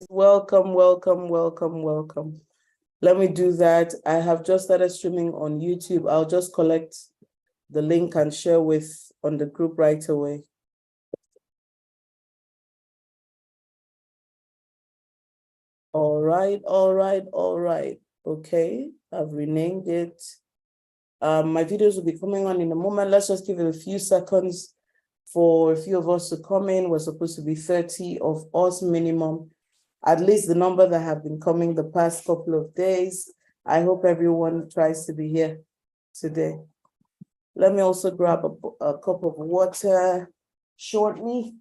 Welcome, welcome, welcome, welcome. Let me do that. I have just started streaming on YouTube. I'll just collect the link and share on the group right away. All right. Okay, I've renamed it. My videos will be coming on in a moment. Let's just give it a few seconds for a few of us to come in. We're supposed to be 30 of us minimum, at least the number that have been coming the past couple of days. I hope everyone tries to be here today. Let me also grab a cup of water shortly.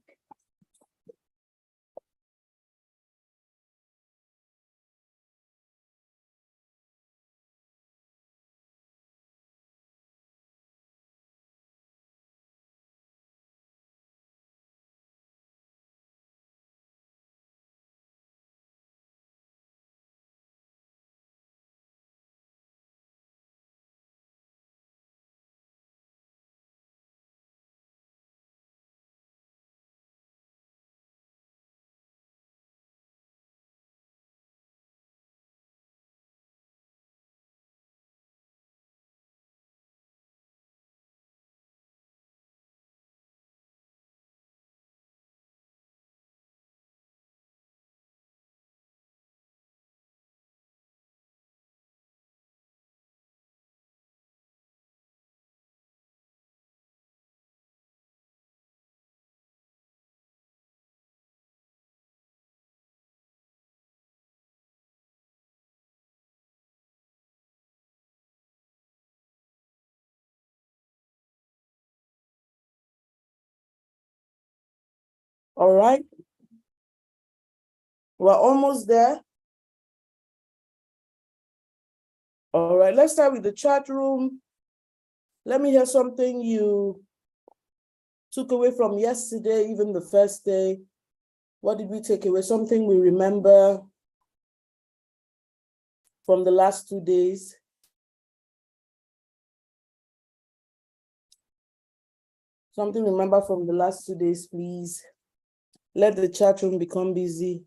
All right. We're almost there. All right, let's start with the chat room. Let me hear something you took away from yesterday, even the first day. What did we take away? Something we remember from the last 2 days. Something remember from the last 2 days, please. Let the chat room become busy.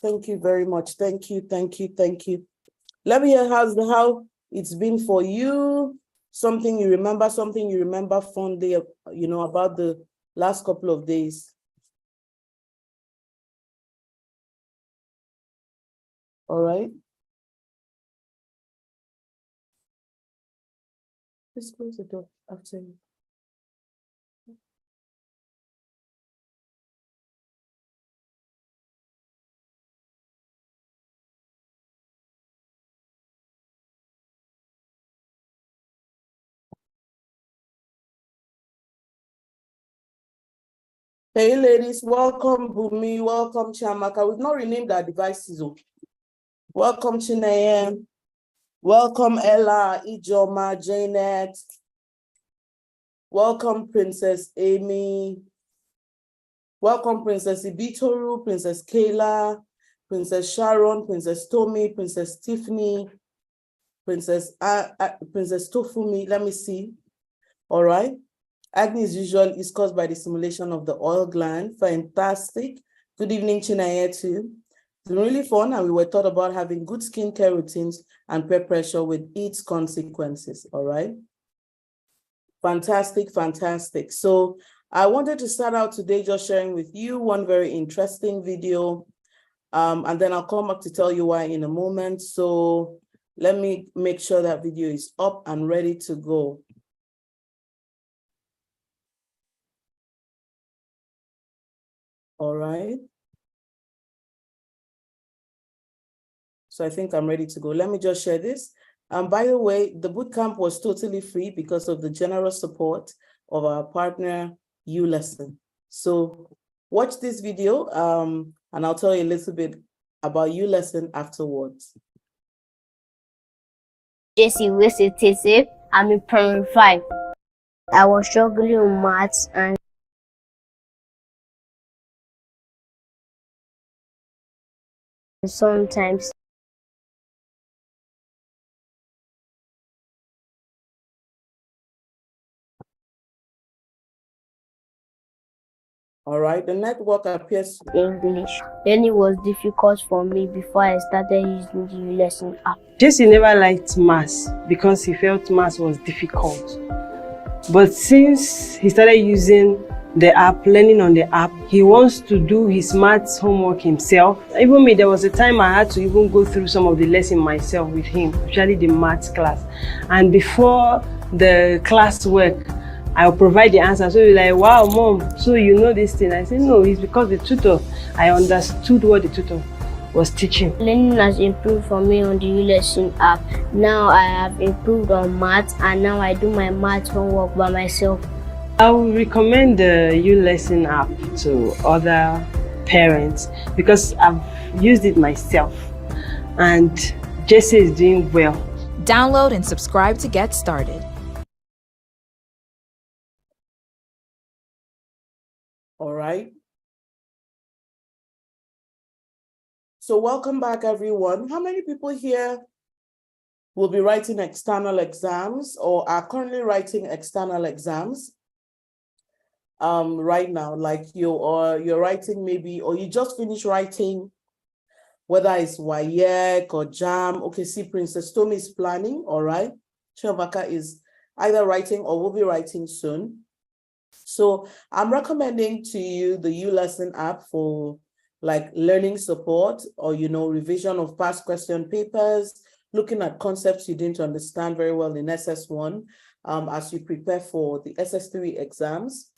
Thank you very much. Thank you. Let me hear how it's been for you. Something you remember fondly, about the last couple of days. All right. Please close the door after you. Hey, ladies, welcome, Bumi, welcome, Chiamaka. We've not renamed our devices. Welcome, Chineye. Welcome, Ella, Ijoma, Janet. Welcome, Princess Amy. Welcome, Princess Ibitoru, Princess Kayla, Princess Sharon, Princess Tommy, Princess Tiffany, Princess Tofumi. Let me see. All right. Acne as usual is caused by the stimulation of the oil gland. Fantastic. Good evening, Chineye too. It's been really fun, and we were taught about having good skincare routines and peer pressure with its consequences. All right. Fantastic. So I wanted to start out today just sharing with you one very interesting video, and then I'll come back to tell you why in a moment. So let me make sure that video is up and ready to go. All right. So I think I'm ready to go. Let me just share this. By the way, the bootcamp was totally free because of the generous support of our partner, ULesson. So watch this video, and I'll tell you a little bit about ULesson afterwards. Jesse Wisitisi, I'm in primary 5. I was struggling with maths and sometimes All right, the network appears English. Learning was difficult for me before I started using the lesson app. Jesse never liked maths because he felt maths was difficult. But since he started using the app, learning on the app, he wants to do his maths homework himself. Even me, there was a time I had to even go through some of the lesson myself with him, especially the maths class. And before the class work, I'll provide the answer. So you're like, wow, mom, so you know this thing. I said, no, it's because the tutor, I understood what the tutor was teaching. Learning has improved for me on the U-Lesson app. Now I have improved on math, and now I do my math homework by myself. I would recommend the U-Lesson app to other parents because I've used it myself and Jesse is doing well. Download and subscribe to get started. all right. So welcome back, everyone. How many people here will be writing external exams or are currently writing external exams right now? Like you're writing maybe, or you just finished writing, whether it's WAEC or JAM. Okay, see, Princess Tommy is planning, all right? Chiamaka is either writing or will be writing soon. So I'm recommending to you the U-Lesson app for like learning support or, revision of past question papers, looking at concepts you didn't understand very well in SS1 as you prepare for the SS3 exams.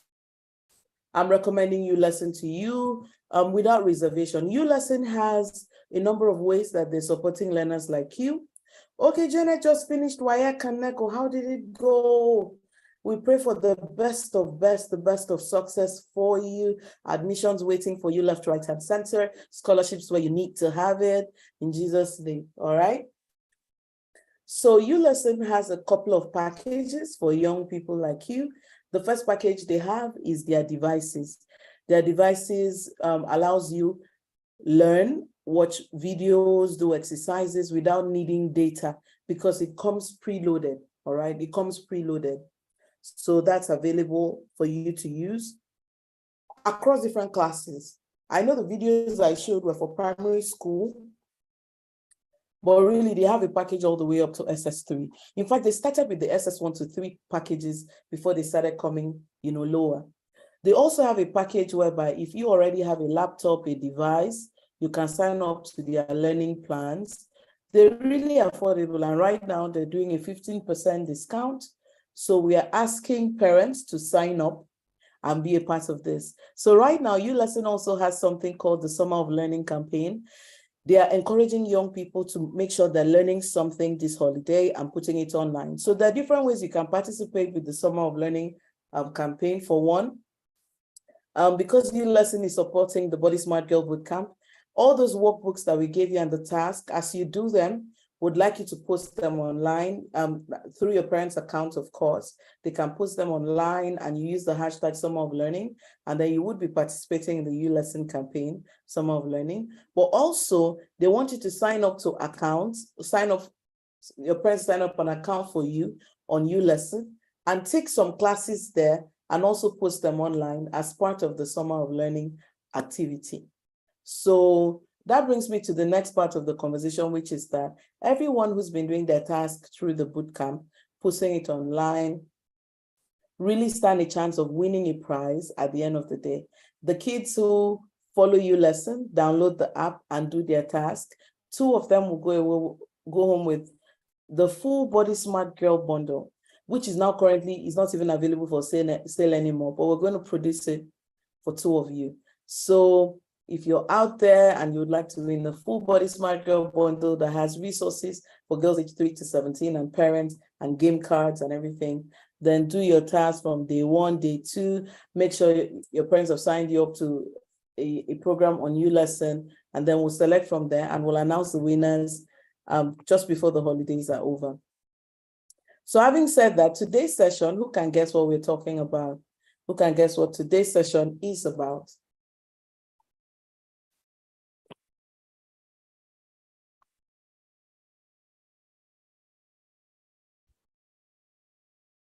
I'm recommending U-Lesson to you without reservation. U-Lesson has a number of ways that they're supporting learners like you. Okay, Janet just finished WAEC and NECO. How did it go? We pray for the best of success for you. Admissions waiting for you left, right, and center. Scholarships where you need to have it in Jesus' name, all right? So U-Lesson has a couple of packages for young people like you. The first package they have is their devices. Their devices allows you learn, watch videos, do exercises without needing data because it comes preloaded, all right? It comes preloaded. So that's available for you to use across different classes. I know the videos I showed were for primary school, but really they have a package all the way up to SS3. In fact, they started with the SS1 to 3 packages before they started coming, lower. They also have a package whereby if you already have a laptop, a device, you can sign up to their learning plans. They're really affordable, and right now they're doing a 15% discount. So we are asking parents to sign up and be a part of this. So right now, U-Lesson also has something called the Summer of Learning campaign. They are encouraging young people to make sure they're learning something this holiday and putting it online. So there are different ways you can participate with the Summer of Learning campaign. For one, because U-Lesson is supporting the Body Smart Girl Bootcamp, all those workbooks that we gave you and the task, as you do them, would like you to post them online through your parents' account, of course. They can post them online and you use the hashtag Summer of Learning, and then you would be participating in the U-Lesson campaign, Summer of Learning. But also, they want you to sign up to accounts, your parents sign up an account for you on U-Lesson and take some classes there and also post them online as part of the Summer of Learning activity. So that brings me to the next part of the conversation, which is that everyone who's been doing their task through the bootcamp, posting it online, really stand a chance of winning a prize at the end of the day. The kids who follow U-Lesson, download the app and do their task, 2 of them will go home with the full Body Smart Girl bundle, which is now currently is not even available for sale anymore, but we're going to produce it for 2 of you. So if you're out there and you would like to win the full Body Smart Girl bundle that has resources for girls aged 3 to 17 and parents and game cards and everything, then do your task from day 1, day 2. Make sure your parents have signed you up to a program on U-Lesson, and then we'll select from there and we'll announce the winners just before the holidays are over. So having said that, today's session, who can guess what we're talking about? Who can guess what today's session is about?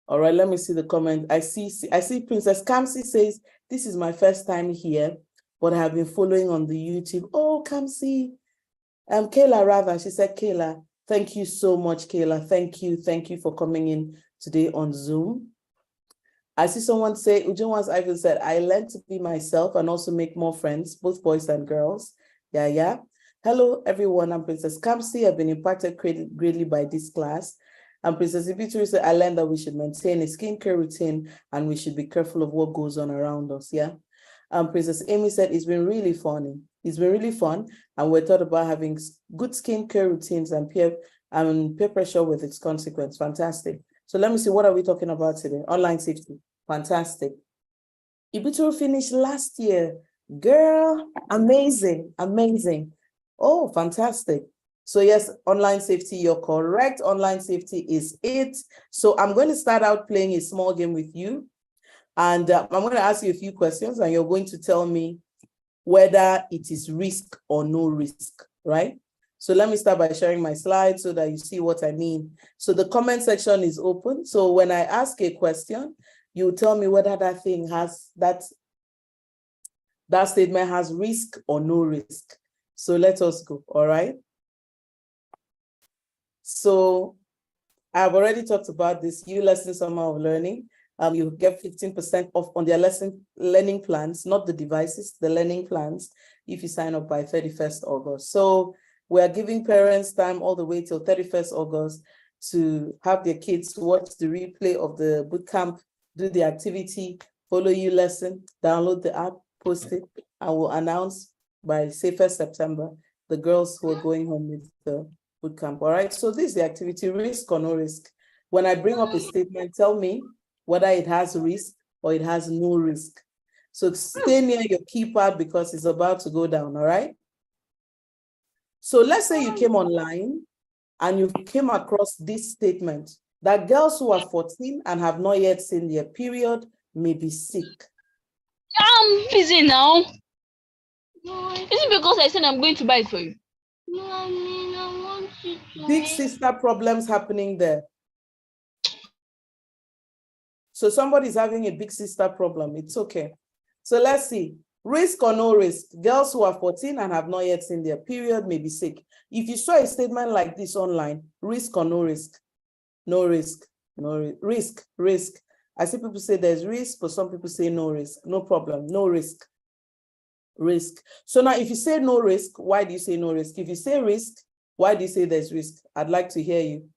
All right, let me see the comment. I see Princess Kamsi says This is my first time here, but I have been following on the YouTube. Oh, Kamsi. Kayla, rather, she said, Kayla, thank you so much, Kayla. Thank you for coming in today on Zoom. I see someone say, Ujunwas Ivan said, I learned to be myself and also make more friends, both boys and girls. Yeah. Hello, everyone. I'm Princess Kamsi. I've been impacted greatly by this class. And Princess Ibitu said, I learned that we should maintain a skincare routine and we should be careful of what goes on around us. Yeah. Princess Amy said, it's been really funny. It's been really fun. And we're taught about having good skincare routines and peer pressure with its consequence. Fantastic. So let me see, what are we talking about today? Online safety. Fantastic. Ibitu finished last year. Girl, amazing. Oh, fantastic. So yes, online safety, you're correct. Online safety is it. So I'm going to start out playing a small game with you. And I'm going to ask you a few questions and you're going to tell me whether it is risk or no risk, right? So let me start by sharing my slides so that you see what I mean. So the comment section is open. So when I ask a question, you tell me whether that thing has, that statement has risk or no risk. So let us go, all right? So I've already talked about this, ULesson Summer of Learning. You get 15% off on their learning plans, not the devices, the learning plans, if you sign up by 31st August. So we are giving parents time all the way till 31st August to have their kids watch the replay of the bootcamp, do the activity, follow ULesson, download the app, post it, and we'll announce by, say, 1st September, the girls who are going home with the bootcamp. All right, so this is the activity, risk or no risk. When I bring up a statement, tell me whether it has risk or it has no risk. So stay near your keypad because it's about to go down, all right? So let's say you came online and you came across this statement that girls who are 14 and have not yet seen their period may be sick. I'm busy now. Is it because I said I'm going to buy it for you? No, I mean, I want you to. Big sister problems happening there. So somebody's having a big sister problem. It's okay. So let's see. Risk or no risk? Girls who are 14 and have not yet seen their period may be sick. If you saw a statement like this online, risk or no risk? No risk. No risk. Risk. I see people say there's risk, but some people say no risk. No problem. No risk. Risk. So now if you say no risk, why do you say no risk? If you say risk, why do you say there's risk? I'd like to hear you.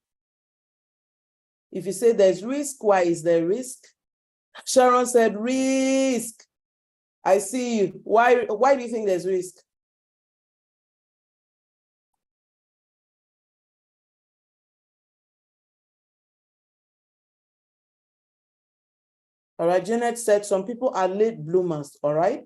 If you say there's risk, why is there risk? Sharon said risk. I see you. Why do you think there's risk? All right, Janet said some people are late bloomers, all right?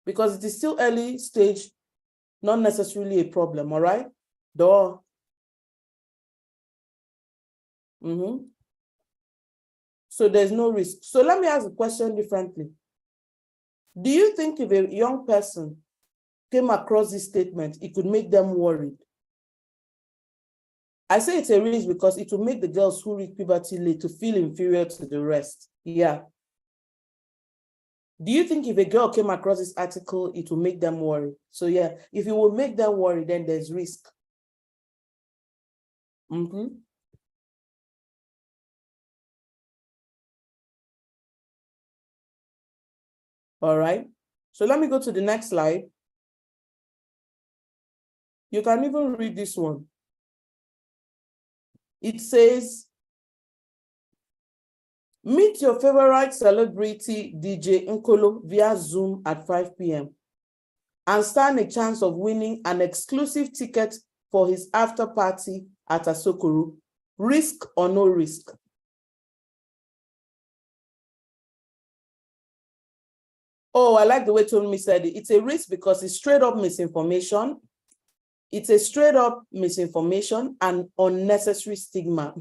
Because it is still early stage, not necessarily a problem, all right? Duh. So there's no risk. So let me ask the question differently. Do you think if a young person came across this statement, it could make them worried? I say it's a risk because it will make the girls who reach puberty late to feel inferior to the rest. Yeah. Do you think if a girl came across this article, it will make them worry? So yeah, if it will make them worry, then there's risk. All right. So let me go to the next slide. You can even read this one. It says, meet your favorite celebrity DJ Nkolo via Zoom at 5 p.m. and stand a chance of winning an exclusive ticket for his after party at Asokoro. Risk or no risk? Oh, I like the way Tony said it. It's a risk because it's straight up misinformation. It's a straight up misinformation and unnecessary stigma.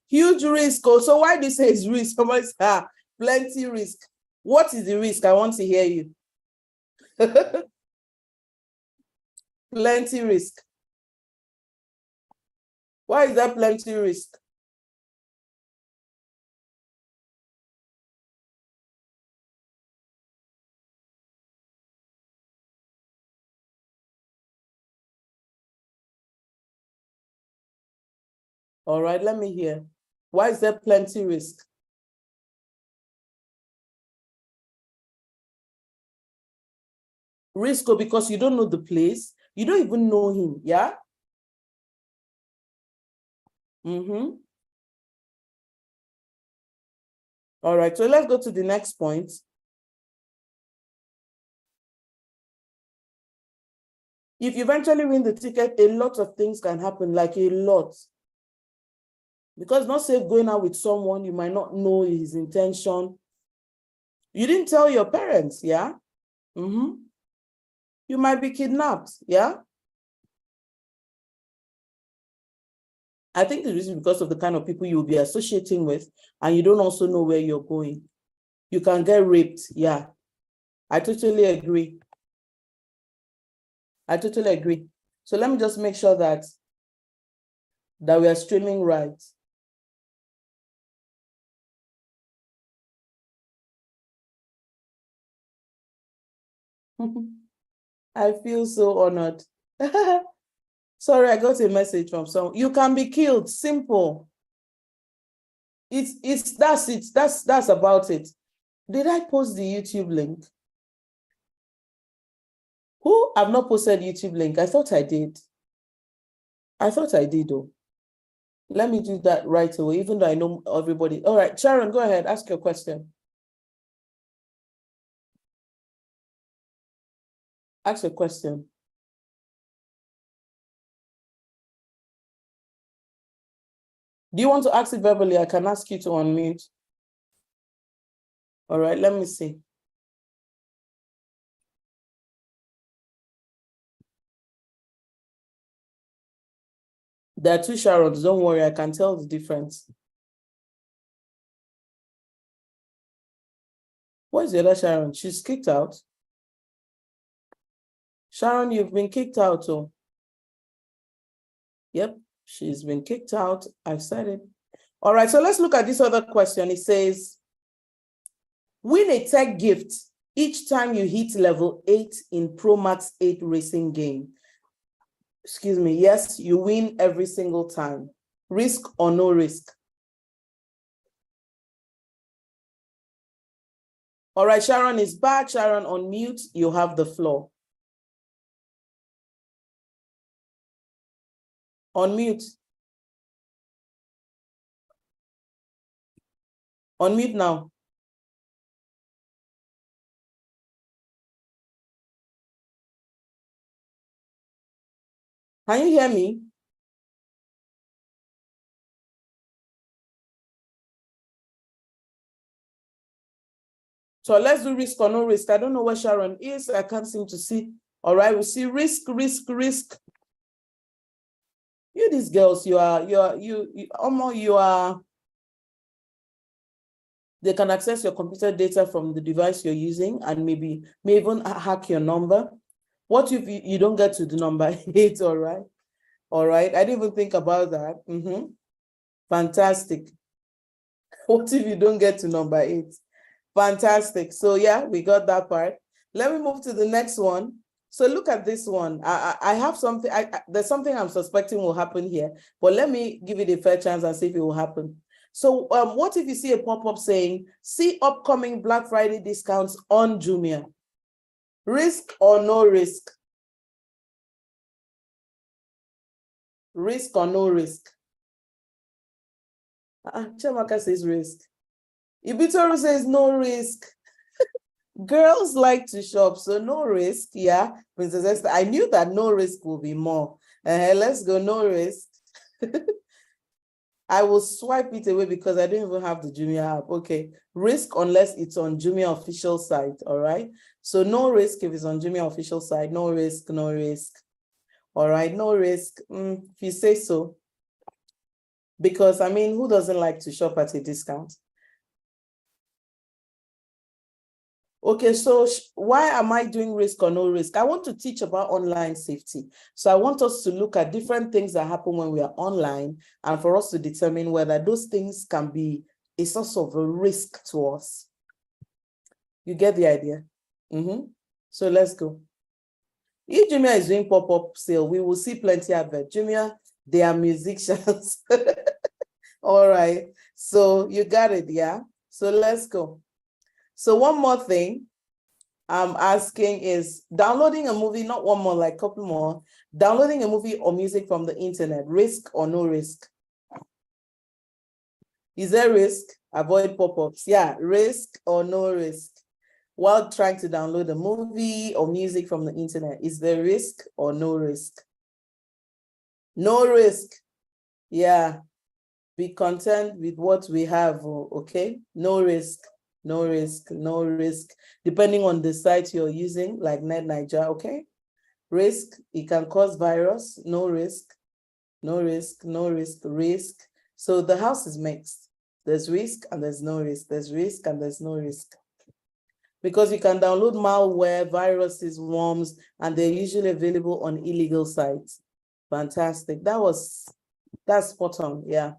Huge risk. So why do you say it's risk? Somebody says, plenty risk. What is the risk? I want to hear you. Plenty risk. Why is there plenty risk? All right, let me hear. Why is there plenty risk? Risk because you don't know the place. You don't even know him, yeah? All right, so let's go to the next point. If you eventually win the ticket, a lot of things can happen, like a lot. Because not safe going out with someone, you might not know his intention. You didn't tell your parents, yeah? You might be kidnapped, yeah? I think this is because of the kind of people you'll be associating with, and you don't also know where you're going. You can get raped, yeah. I totally agree. I totally agree. So let me just make sure that we are streaming right. I feel so honored. Sorry, I got a message from someone. You can be killed, simple. That's it. That's about it. Did I post the YouTube link? Who? I've not posted YouTube link. I thought I did. Though. Let me do that right away, even though I know everybody. All right, Sharon, go ahead. Ask your question. Ask your question. Do you want to ask it verbally? I can ask you to unmute. All right, let me see. There are two Sharons. Don't worry, I can tell the difference. Where's the other Sharon? She's kicked out. Sharon, you've been kicked out. Oh. Yep, she's been kicked out. I've said it. All right, so let's look at this other question. It says, win a tech gift each time you hit level 8 in Pro Max 8 racing game. Excuse me, yes, you win every single time. Risk or no risk? All right, Sharon is back. Sharon, unmute. You have the floor. Unmute. Unmute now. Can you hear me? So let's do risk or no risk. I don't know where Sharon is. I can't seem to see. All right, we see risk. You these girls, they can access your computer data from the device you're using and may even hack your number. What if you don't get to the number 8, all right? All right, I didn't even think about that. Fantastic. What if you don't get to number 8? Fantastic. So yeah, we got that part. Let me move to the next one. So look at this one. I have something, there's something I'm suspecting will happen here, but let me give it a fair chance and see if it will happen. So what if you see a pop-up saying, see upcoming Black Friday discounts on Jumia? Risk or no risk? Risk or no risk? Chiamaka says risk. Ibitoru says no risk. Girls like to shop, so no risk. Yeah, Princess Esther, I knew that no risk will be more. Let's go, no risk. I will swipe it away because I don't even have the Jumia app. Okay, risk unless it's on Jumia official site, all right? So no risk if it's on Jumia official site, no risk, no risk. All right, no risk, if you say so. Because, I mean, who doesn't like to shop at a discount? Okay, so why am I doing risk or no risk? I want to teach about online safety. So I want us to look at different things that happen when we are online and for us to determine whether those things can be a source of a risk to us. You get the idea? So let's go. If Jumia is doing pop-up sale, we will see plenty of it. Jumia, they are musicians. All right. So you got it, yeah? So let's go. So one more thing I'm asking is downloading a movie, not one more, like a couple more. Downloading a movie or music from the internet, risk or no risk? Is there risk? Avoid pop-ups. Yeah, risk or no risk? While trying to download a movie or music from the internet, is there risk or no risk? No risk. Yeah. Be content with what we have, okay? No risk, no risk, no risk. Depending on the site you're using, like NetNiger, okay? Risk, it can cause virus, no risk, no risk, no risk, risk. So the house is mixed. There's risk and there's no risk. There's risk and there's no risk. Because you can download malware, viruses, worms, and they're usually available on illegal sites. Fantastic. That's spot on, yeah.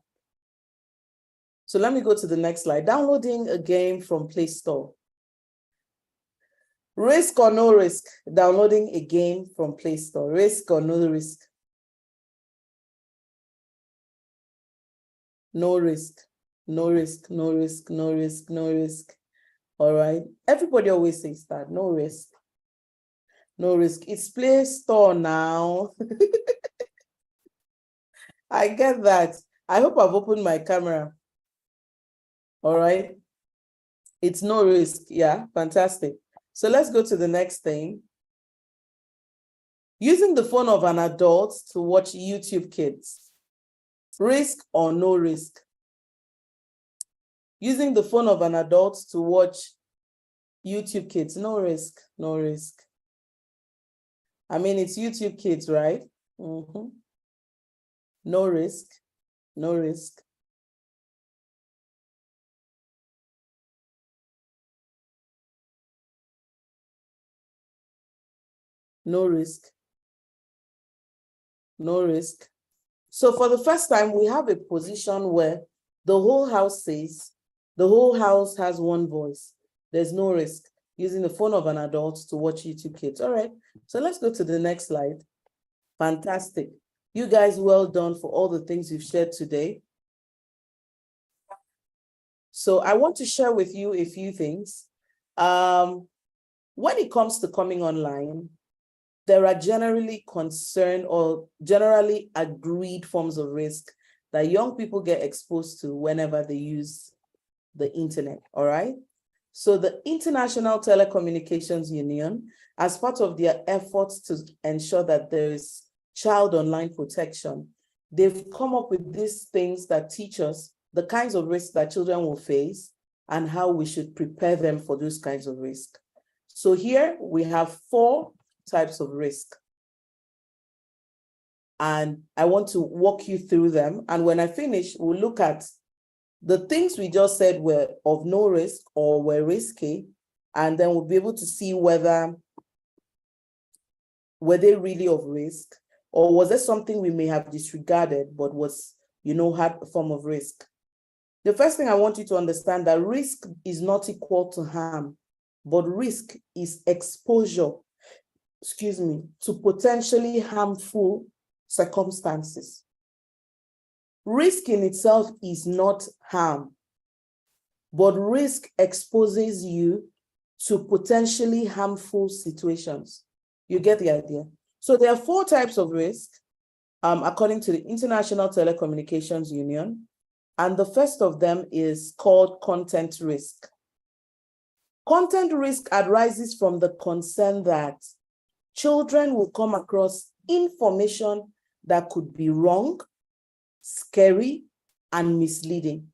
So let me go to the next slide. Downloading a game from Play Store. Risk or no risk? Downloading a game from Play Store. Risk or no risk? No risk, no risk, no risk, no risk, no risk. All right. Everybody always says that, no risk. No risk. It's Play Store now. I get that. I hope I've opened my camera. All right. It's no risk. Yeah, fantastic. So let's go to the next thing. Using the phone of an adult to watch YouTube Kids. Risk or no risk? Using the phone of an adult to watch YouTube Kids. No risk, no risk. I mean, it's YouTube Kids, right? No risk, no risk. No risk, no risk. So for the first time, we have a position where the whole house says, the whole house has one voice. There's no risk using the phone of an adult to watch YouTube Kids. All right, so let's go to the next slide. Fantastic. You guys, well done for all the things you've shared today. So I want to share with you a few things. When it comes to coming online, there are generally concerned or generally agreed forms of risk that young people get exposed to whenever they use the internet, all right? So the International Telecommunications Union, as part of their efforts to ensure that there is child online protection, they've come up with these things that teach us the kinds of risks that children will face and how we should prepare them for those kinds of risks. So here we have 4 types of risk. And I want to walk you through them. And when I finish, we'll look at the things we just said were of no risk or were risky. And then we'll be able to see whether were they really of risk, or was there something we may have disregarded but was, had a form of risk. The first thing I want you to understand that risk is not equal to harm, but risk is exposure, to potentially harmful circumstances. Risk in itself is not harm, but risk exposes you to potentially harmful situations. You get the idea? So there are 4 types of risk, according to the International Telecommunications Union. And the first of them is called content risk. Content risk arises from the concern that children will come across information that could be wrong, scary, and misleading.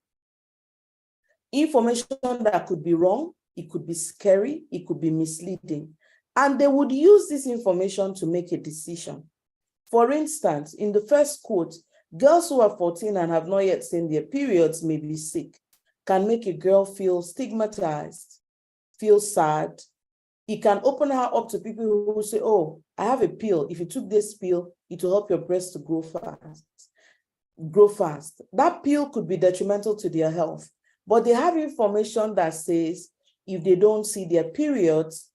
Information that could be wrong, it could be scary, it could be misleading. And they would use this information to make a decision. For instance, in the first quote, girls who are 14 and have not yet seen their periods may be sick, can make a girl feel stigmatized, feel sad. It can open her up to people who say, oh, I have a pill. If you took this pill, it will help your breasts to grow fast. That pill could be detrimental to their health, but they have information that says if they don't see their periods,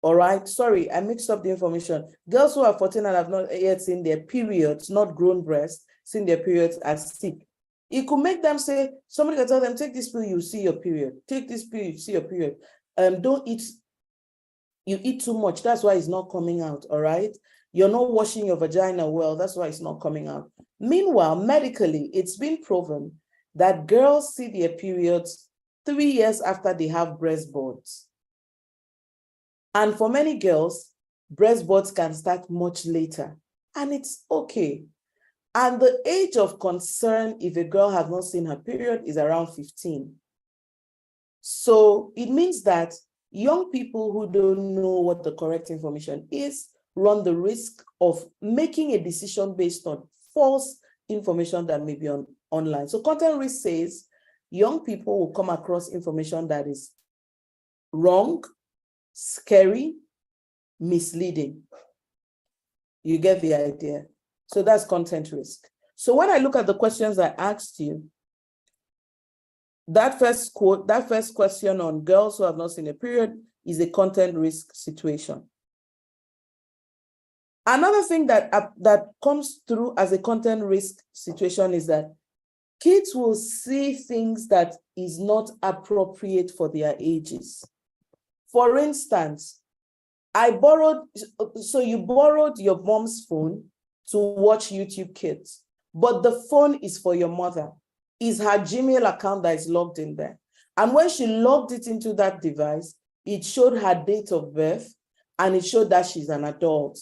all right, sorry, I mixed up the information. Girls who are 14 and have not yet seen their periods, not grown breasts, seen their periods, are sick. It could make them say, somebody can tell them, take this pill, you see your period. Take this pill, you see your period. Don't eat, you eat too much, that's why it's not coming out, all right? You're not washing your vagina well, that's why it's not coming out. Meanwhile, medically, it's been proven that girls see their periods 3 years after they have breast buds. And for many girls, breast buds can start much later, and it's okay. And the age of concern, if a girl has not seen her period, is around 15. So it means that young people who don't know what the correct information is run the risk of making a decision based on false information that may be online. So content risk says young people will come across information that is wrong, scary, misleading. You get the idea. So that's content risk. So when I look at the questions I asked you, that first question on girls who have not seen a period is a content risk situation. Another thing that comes through as a content risk situation is that kids will see things that is not appropriate for their ages. For instance, you borrowed your mom's phone to watch YouTube Kids, but the phone is for your mother. Is her Gmail account that is logged in there. And when she logged it into that device, it showed her date of birth and it showed that she's an adult.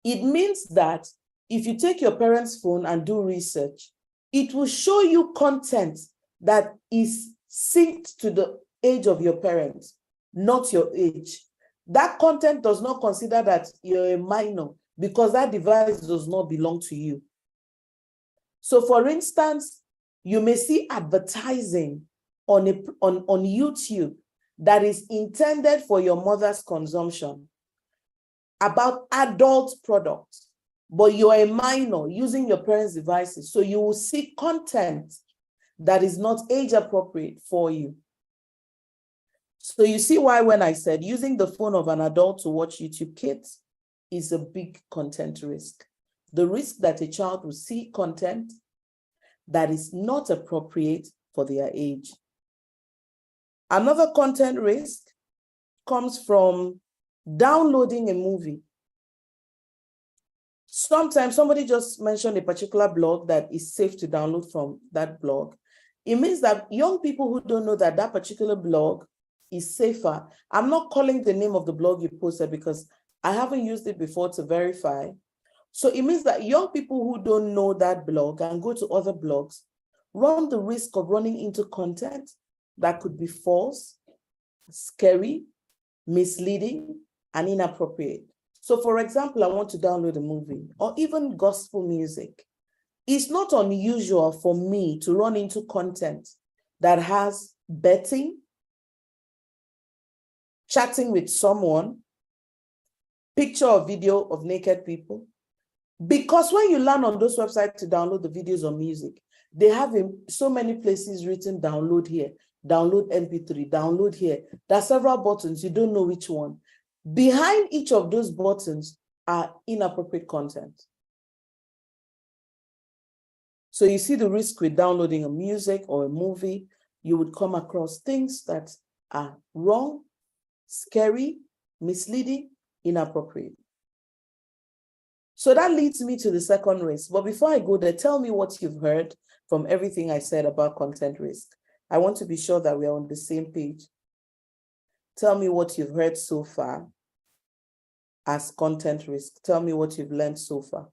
It means that if you take your parents' phone and do research, it will show you content that is synced to the age of your parents, not your age. That content does not consider that you're a minor because that device does not belong to you. So for instance, you may see advertising on YouTube that is intended for your mother's consumption about adult products, but you're a minor using your parents' devices. So you will see content that is not age appropriate for you. So you see why when I said using the phone of an adult to watch YouTube Kids is a big content risk. The risk that a child will see content that is not appropriate for their age. Another content risk comes from downloading a movie. Sometimes somebody just mentioned a particular blog that is safe to download from that blog. It means that young people who don't know that that particular blog is safer. I'm not calling the name of the blog you posted because I haven't used it before to verify. So it means that young people who don't know that blog and go to other blogs run the risk of running into content that could be false, scary, misleading, and inappropriate. So for example, I want to download a movie or even gospel music. It's not unusual for me to run into content that has betting, chatting with someone, picture or video of naked people. Because when you land on those websites to download the videos or music, they have in so many places written download here, download MP3, download here. There are several buttons, you don't know which one. Behind each of those buttons are inappropriate content. So you see the risk with downloading a music or a movie, you would come across things that are wrong, scary, misleading, inappropriate. So that leads me to the second risk. But before I go there, tell me what you've heard from everything I said about content risk. I want to be sure that we're on the same page. Tell me what you've heard so far as content risk. Tell me what you've learned so far.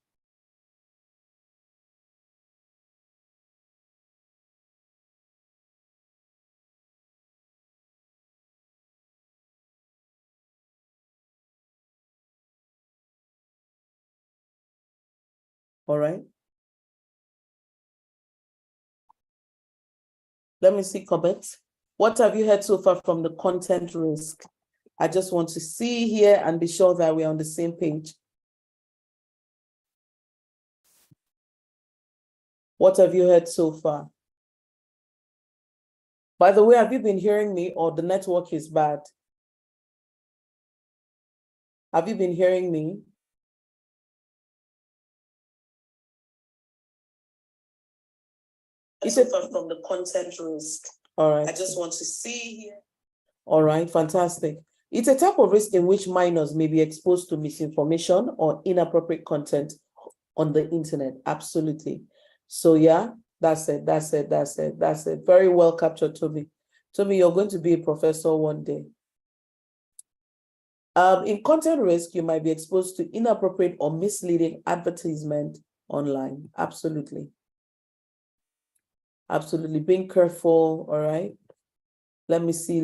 All right. Let me see comments. What have you heard so far from the content risk? I just want to see here and be sure that we're on the same page. What have you heard so far? By the way, have you been hearing me or the network is bad? Have you been hearing me? suffer from the content risk. All right. I just want to see here. All right, fantastic. It's a type of risk in which minors may be exposed to misinformation or inappropriate content on the internet. Absolutely. So yeah, that's it. Very well captured, Toby. Toby, you're going to be a professor one day. In content risk, you might be exposed to inappropriate or misleading advertisement online. Absolutely. Absolutely. Being careful, all right? Let me see.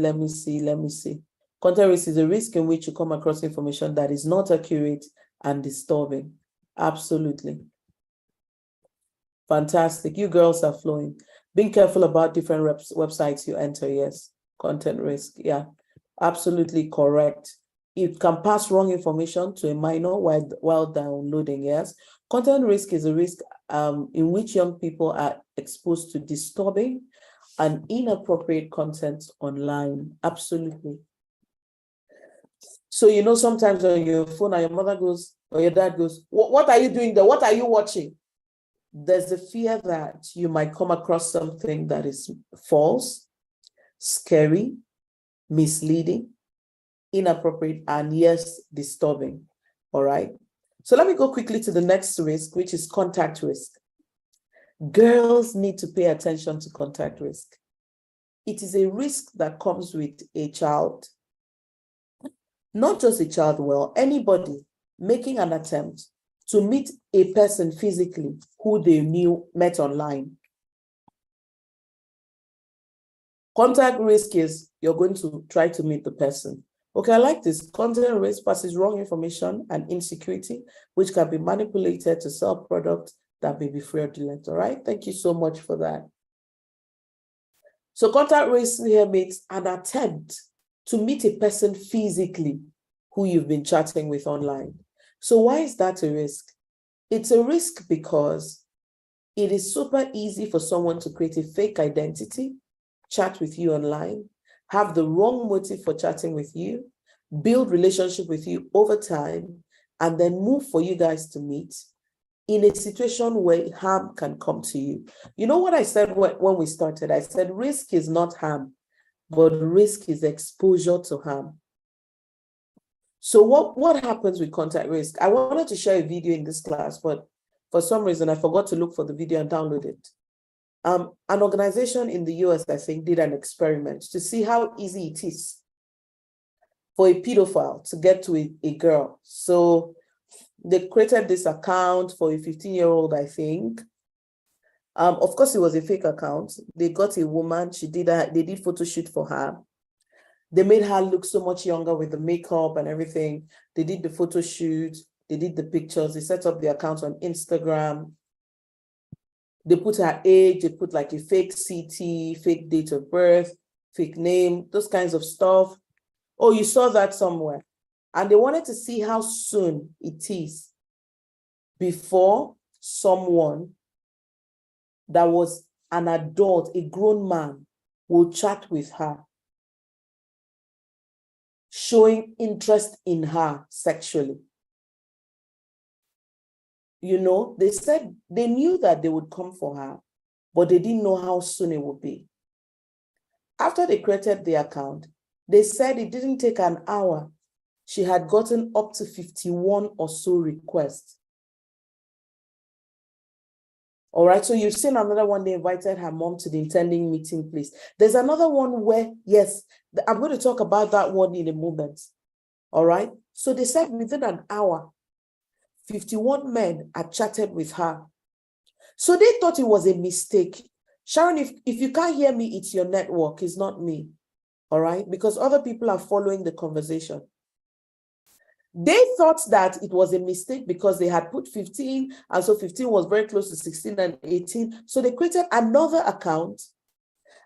Content risk is a risk in which you come across information that is not accurate and disturbing. Absolutely. Fantastic. You girls are flowing. Being careful about different websites you enter. Yes. Content risk. Yeah. Absolutely correct. It can pass wrong information to a minor while downloading. Yes. Content risk is a risk in which young people are exposed to disturbing and inappropriate content online. Absolutely. So, you know, sometimes on your phone and your mother goes, or your dad goes, what are you doing there? What are you watching? There's a fear that you might come across something that is false, scary, misleading, inappropriate, and yes, disturbing. All right. So let me go quickly to the next risk, which is contact risk. Girls need to pay attention to contact risk. It is a risk that comes with a child, not just a child, well, anybody making an attempt to meet a person physically who they met online. Contact risk is you're going to try to meet the person. Okay, I like this. Content risk passes wrong information and insecurity, which can be manipulated to sell products that may be fraudulent. All right, thank you so much for that. So contact risk here makes an attempt to meet a person physically who you've been chatting with online. So why is that a risk? It's a risk because it is super easy for someone to create a fake identity, chat with you online, have the wrong motive for chatting with you, build relationship with you over time, and then move for you guys to meet in a situation where harm can come to you. You know what I said when we started? I said risk is not harm, but risk is exposure to harm. So what happens with contact risk? I wanted to share a video in this class, but for some reason I forgot to look for the video and download it. An organization in the US, I think, did an experiment to see how easy it is for a pedophile to get to a girl. So they created this account for a 15-year-old, I think. Of course, it was a fake account. They got a woman. They did photo shoot for her. They made her look so much younger with the makeup and everything. They did the photo shoot. They did the pictures. They set up the account on Instagram. They put her age. They put like a fake CT, fake date of birth, fake name, those kinds of stuff. Oh, you saw that somewhere. And they wanted to see how soon it is before someone that was an adult, a grown man, will chat with her, showing interest in her sexually. You know, they said they knew that they would come for her, but they didn't know how soon it would be. After they created the account, they said it didn't take an hour. She had gotten up to 51 or so requests. All right, so you've seen another one, they invited her mom to the intending meeting place. There's another one where, yes, I'm going to talk about that one in a moment. All right, so they said within an hour, 51 men had chatted with her. So they thought it was a mistake. Sharon, if you can't hear me, it's your network, it's not me. All right, because other people are following the conversation. They thought that it was a mistake because they had put 15, and so 15 was very close to 16 and 18. So they created another account,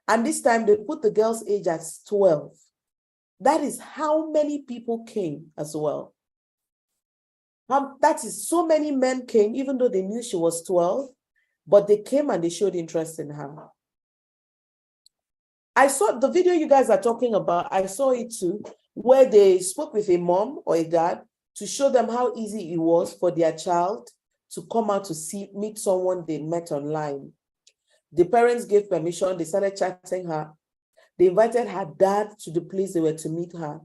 and this time they put the girl's age as 12. That is how many people came as well. That is so many men came, even though they knew she was 12, but they came and they showed interest in her. I saw the video you guys are talking about, I saw it too, where they spoke with a mom or a dad to show them how easy it was for their child to come out to meet someone they met online. The parents gave permission. They started chatting her. They invited her dad to the place they were to meet her.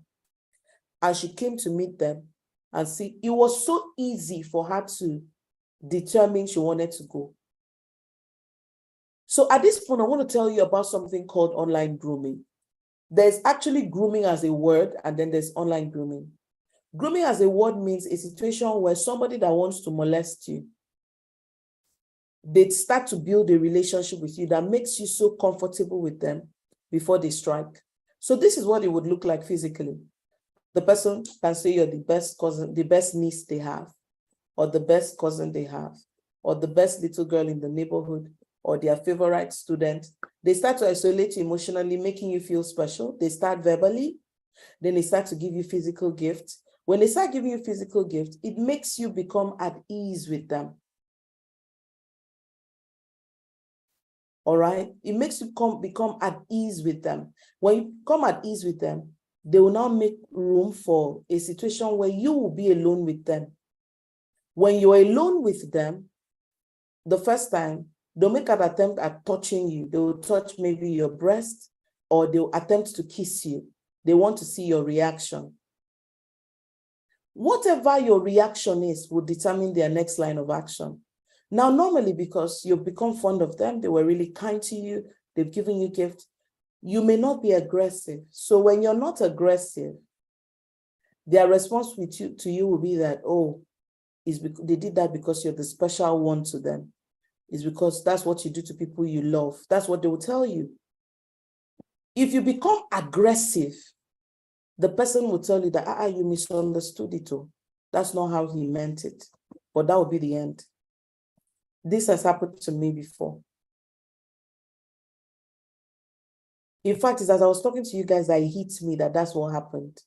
And she came to meet them and see. It was so easy for her to determine she wanted to go. So at this point, I want to tell you about something called online grooming. There's actually grooming as a word, and then there's online grooming. Grooming as a word means a situation where somebody that wants to molest you, they start to build a relationship with you that makes you so comfortable with them before they strike. So this is what it would look like physically. The person can say you're the best cousin, the best niece they have, or the best cousin they have, or the best little girl in the neighborhood, or their favorite student. They start to isolate you emotionally, making you feel special. They start verbally, then they start to give you physical gifts. When they start giving you physical gifts, it makes you become at ease with them. All right? It makes you become at ease with them. When you come at ease with them, they will now make room for a situation where you will be alone with them. When you're alone with them, the first time, they'll make an attempt at touching you. They will touch maybe your breast, or they'll attempt to kiss you. They want to see your reaction. Whatever your reaction is will determine their next line of action. Now, normally, because you've become fond of them, they were really kind to you, they've given you gifts, you may not be aggressive. So when you're not aggressive, their response to you will be that, oh, they did that because you're the special one to them. It's because that's what you do to people you love. That's what they will tell you. If you become aggressive, the person will tell you that, you misunderstood it all. That's not how he meant it. But that will be the end. This has happened to me before. In fact, it's as I was talking to you guys that it hit me that that's what happened.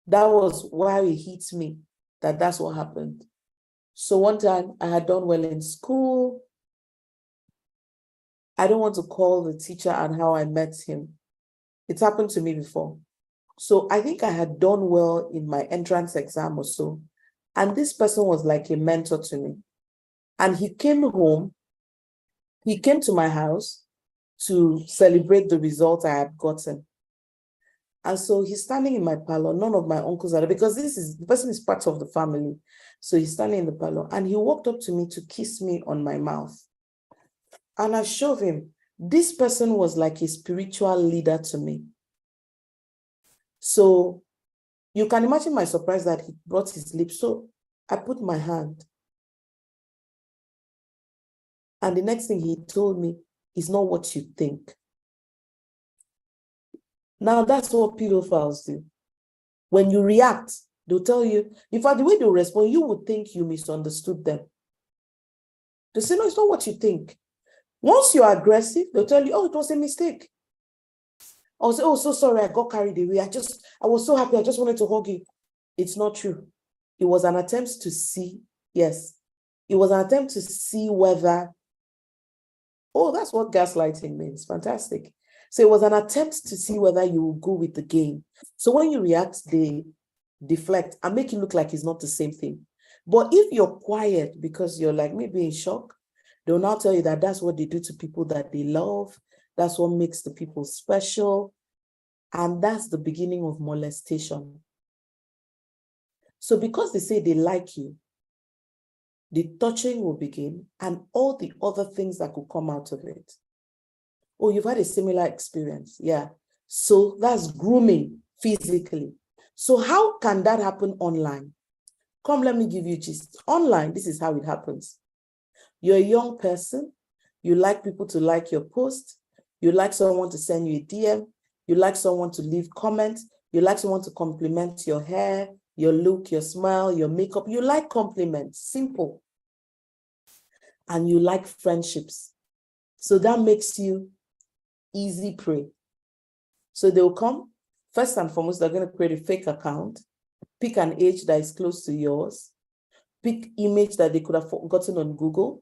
That was why it hit me that that's what happened. So one time I had done well in school. I don't want to call the teacher and how I met him. It's happened to me before. So I think I had done well in my entrance exam or so. And this person was like a mentor to me. And he came home. He came to my house to celebrate the result I had gotten. And so he's standing in my parlor. None of my uncles are there because the person is part of the family. So he's standing in the parlor and he walked up to me to kiss me on my mouth. And I showed him, this person was like a spiritual leader to me. So you can imagine my surprise that he brought his lips. So I put my hand. And the next thing he told me is not what you think. Now that's what pedophiles do. When you react, they'll tell you, in fact, the way they'll respond, you would think you misunderstood them. They say, no, it's not what you think. Once you're aggressive, they'll tell you, oh, it was a mistake. I'll say, oh, so sorry, I got carried away. I was so happy, I just wanted to hug you. It's not true. It was an attempt to see, yes. It was an attempt to see whether, oh, that's what gaslighting means. Fantastic. So it was an attempt to see whether you will go with the game. So when you react, they deflect and make it look like it's not the same thing. But if you're quiet because you're like maybe in shock, they'll now tell you that that's what they do to people that they love. That's what makes the people special. And that's the beginning of molestation. So because they say they like you, the touching will begin and all the other things that could come out of it. Oh, you've had a similar experience. Yeah. So that's grooming physically. So how can that happen online? Come, let me give you gist. Online, this is how it happens. You're a young person. You like people to like your post. You like someone to send you a DM. You like someone to leave comments. You like someone to compliment your hair, your look, your smile, your makeup. You like compliments, simple. And you like friendships. So that makes you easy prey. So they'll come, first and foremost, they're going to create a fake account, pick an age that is close to yours, pick image that they could have gotten on Google,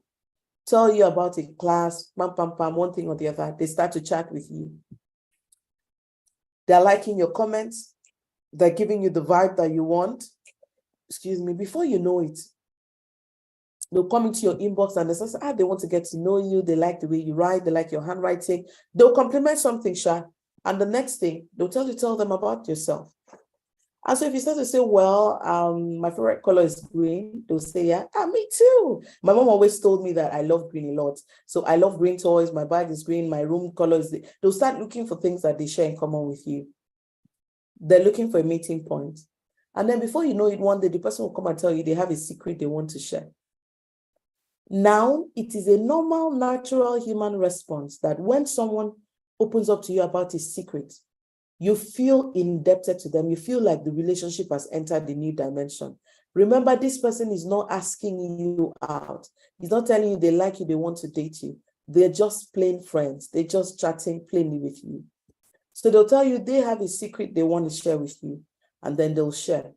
tell you about a class, one thing or the other. They start to chat with you. They're liking your comments. They're giving you the vibe that you want. Excuse me, before you know it, They'll come into your inbox and they say, they want to get to know you. They like the way you write. They like your handwriting. They'll compliment something, Sha. And the next thing, they'll tell them about yourself. And so if you start to say, well, my favorite color is green, they'll say, yeah, me too. My mom always told me that I love green a lot. So I love green toys. My bag is green. My room color is... They'll start looking for things that they share in common with you. They're looking for a meeting point. And then before you know it, one day, the person will come and tell you they have a secret they want to share. Now, it is a normal, natural human response that when someone opens up to you about his secret, you feel indebted to them. You feel like the relationship has entered a new dimension. Remember, this person is not asking you out. He's not telling you they like you, they want to date you. They're just plain friends. They're just chatting plainly with you. So they'll tell you they have a secret they want to share with you, and then they'll share.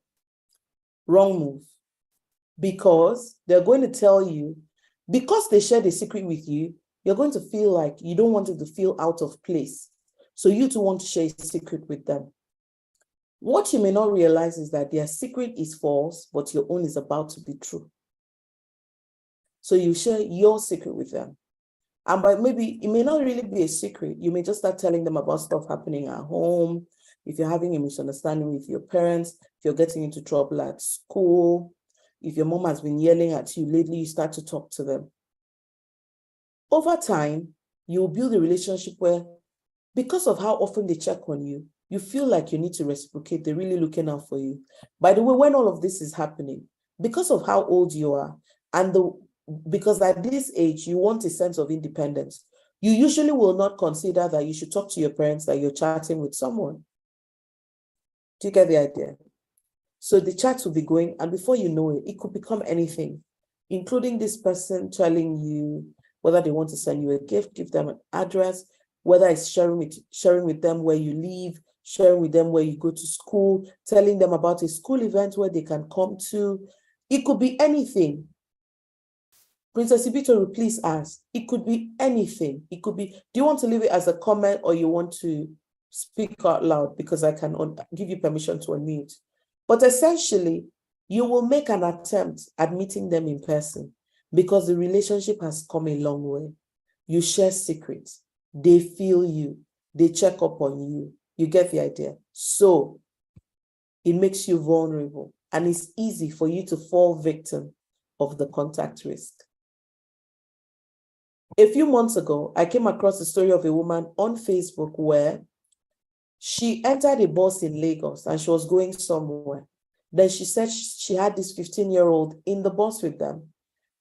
Wrong move. Because they're going to tell you, because they shared a secret with you, you're going to feel like you don't want it to feel out of place. So you too want to share a secret with them. What you may not realize is that their secret is false, but your own is about to be true. So you share your secret with them. And by maybe it may not really be a secret. You may just start telling them about stuff happening at home. If you're having a misunderstanding with your parents, if you're getting into trouble at school, if your mom has been yelling at you lately, you start to talk to them. Over time, you'll build a relationship where, because of how often they check on you, you feel like you need to reciprocate. They're really looking out for you. By the way, when all of this is happening, because of how old you are, and because at this age, you want a sense of independence, you usually will not consider that you should talk to your parents that you're chatting with someone. Do you get the idea? So the chat will be going, and before you know it, it could become anything, including this person telling you whether they want to send you a gift, give them an address, whether it's sharing with them where you live, sharing with them where you go to school, telling them about a school event where they can come to. It could be anything. Princess Ibitoru, please ask. It could be anything. It could be, do you want to leave it as a comment or you want to speak out loud? Because I can give you permission to unmute. But essentially, you will make an attempt at meeting them in person because the relationship has come a long way. You share secrets. They feel you. They check up on you. You get the idea? So it makes you vulnerable, and it's easy for you to fall victim of the contact risk. A few months ago, I came across the story of a woman on Facebook where she entered a bus in Lagos and she was going somewhere. Then she said she had this 15-year-old in the bus with them,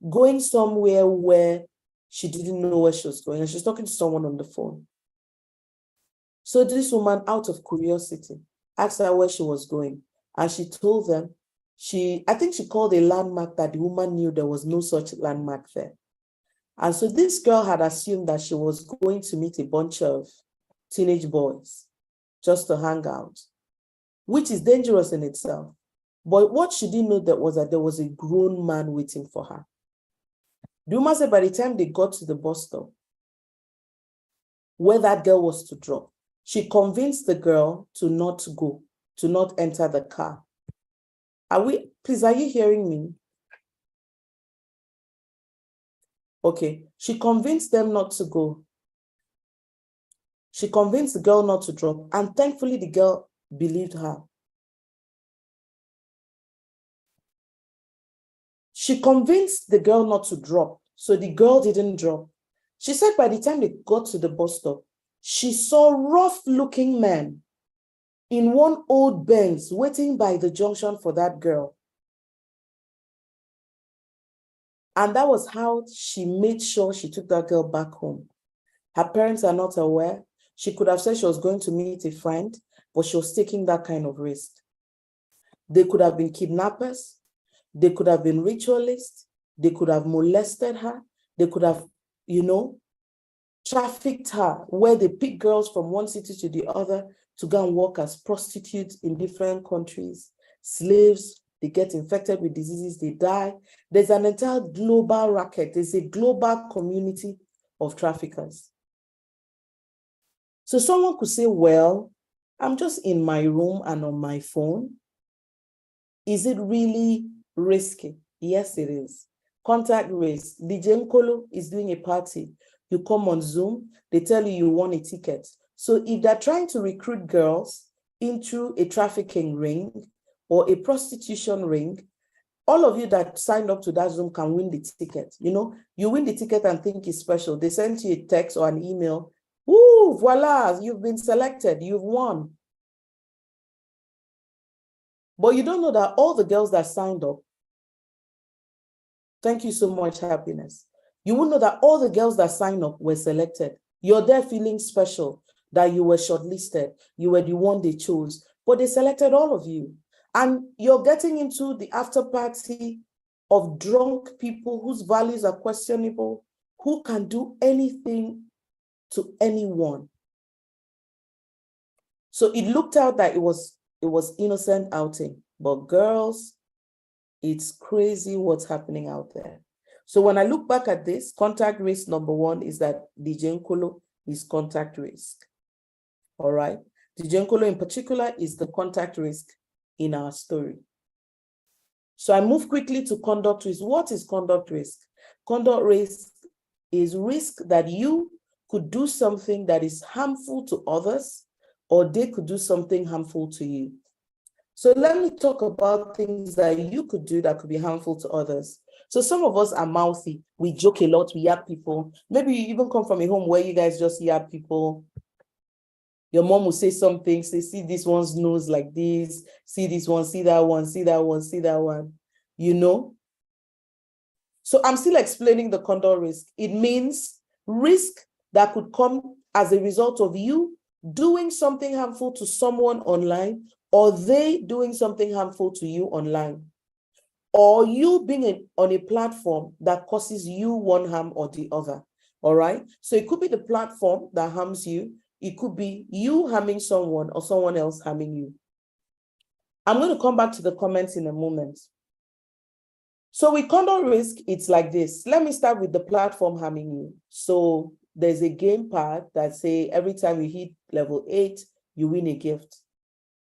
going somewhere where she didn't know where she was going, and she was talking to someone on the phone. So this woman, out of curiosity, asked her where she was going, and she told them, I think she called a landmark that the woman knew there was no such landmark there. And so this girl had assumed that she was going to meet a bunch of teenage boys just to hang out, which is dangerous in itself. But what she didn't know that there was a grown man waiting for her. The woman said by the time they got to the bus stop, where that girl was to drop, she convinced the girl to not go, to not enter the car. Please, are you hearing me? Okay, she convinced them not to go. She convinced the girl not to drop, and thankfully the girl believed her. She convinced the girl not to drop, so the girl didn't drop. She said by the time they got to the bus stop, she saw rough-looking men in one old Benz waiting by the junction for that girl. And that was how she made sure she took that girl back home. Her parents are not aware. She could have said she was going to meet a friend, but she was taking that kind of risk. They could have been kidnappers. They could have been ritualists. They could have molested her. They could have, trafficked her, where they pick girls from one city to the other to go and work as prostitutes in different countries, slaves. They get infected with diseases, they die. There's an entire global racket. There's a global community of traffickers. So someone could say, well, I'm just in my room and on my phone. Is it really risky? Yes, it is. Contact risk. DJ Nkolo is doing a party. You come on Zoom, they tell you won a ticket. So if they're trying to recruit girls into a trafficking ring or a prostitution ring, all of you that signed up to that Zoom can win the ticket. You know, you win the ticket and think it's special. They send you a text or an email. Woo, voila, you've been selected, you've won. But you don't know that all the girls that signed up, thank you so much, Happiness. You won't know that all the girls that signed up were selected. You're there feeling special, that you were shortlisted, you were the one they chose, but they selected all of you. And you're getting into the after party of drunk people whose values are questionable, who can do anything to anyone. So it looked out that it was innocent outing, but girls, it's crazy what's happening out there. So when I look back at this, contact risk number one is that DJ Nkolo is contact risk. All right. DJ Nkolo in particular is the contact risk in our story. So I move quickly to conduct risk. What is conduct risk? Conduct risk is risk that you could do something that is harmful to others, or they could do something harmful to you. So let me talk about things that you could do that could be harmful to others. So some of us are mouthy. We joke a lot, we yap people. Maybe you even come from a home where you guys just yap people. Your mom will say something, say, see this one's nose like this, see this one, see that one, see that one, see that one, you know? So I'm still explaining the conduct risk. It means risk that could come as a result of you doing something harmful to someone online, or they doing something harmful to you online, or you being on a platform that causes you one harm or the other, all right? So it could be the platform that harms you. It could be you harming someone or someone else harming you. I'm going to come back to the comments in a moment. So with conduct risk, it's like this. Let me start with the platform harming you. So there's a game pad that say every time you hit level 8, you win a gift.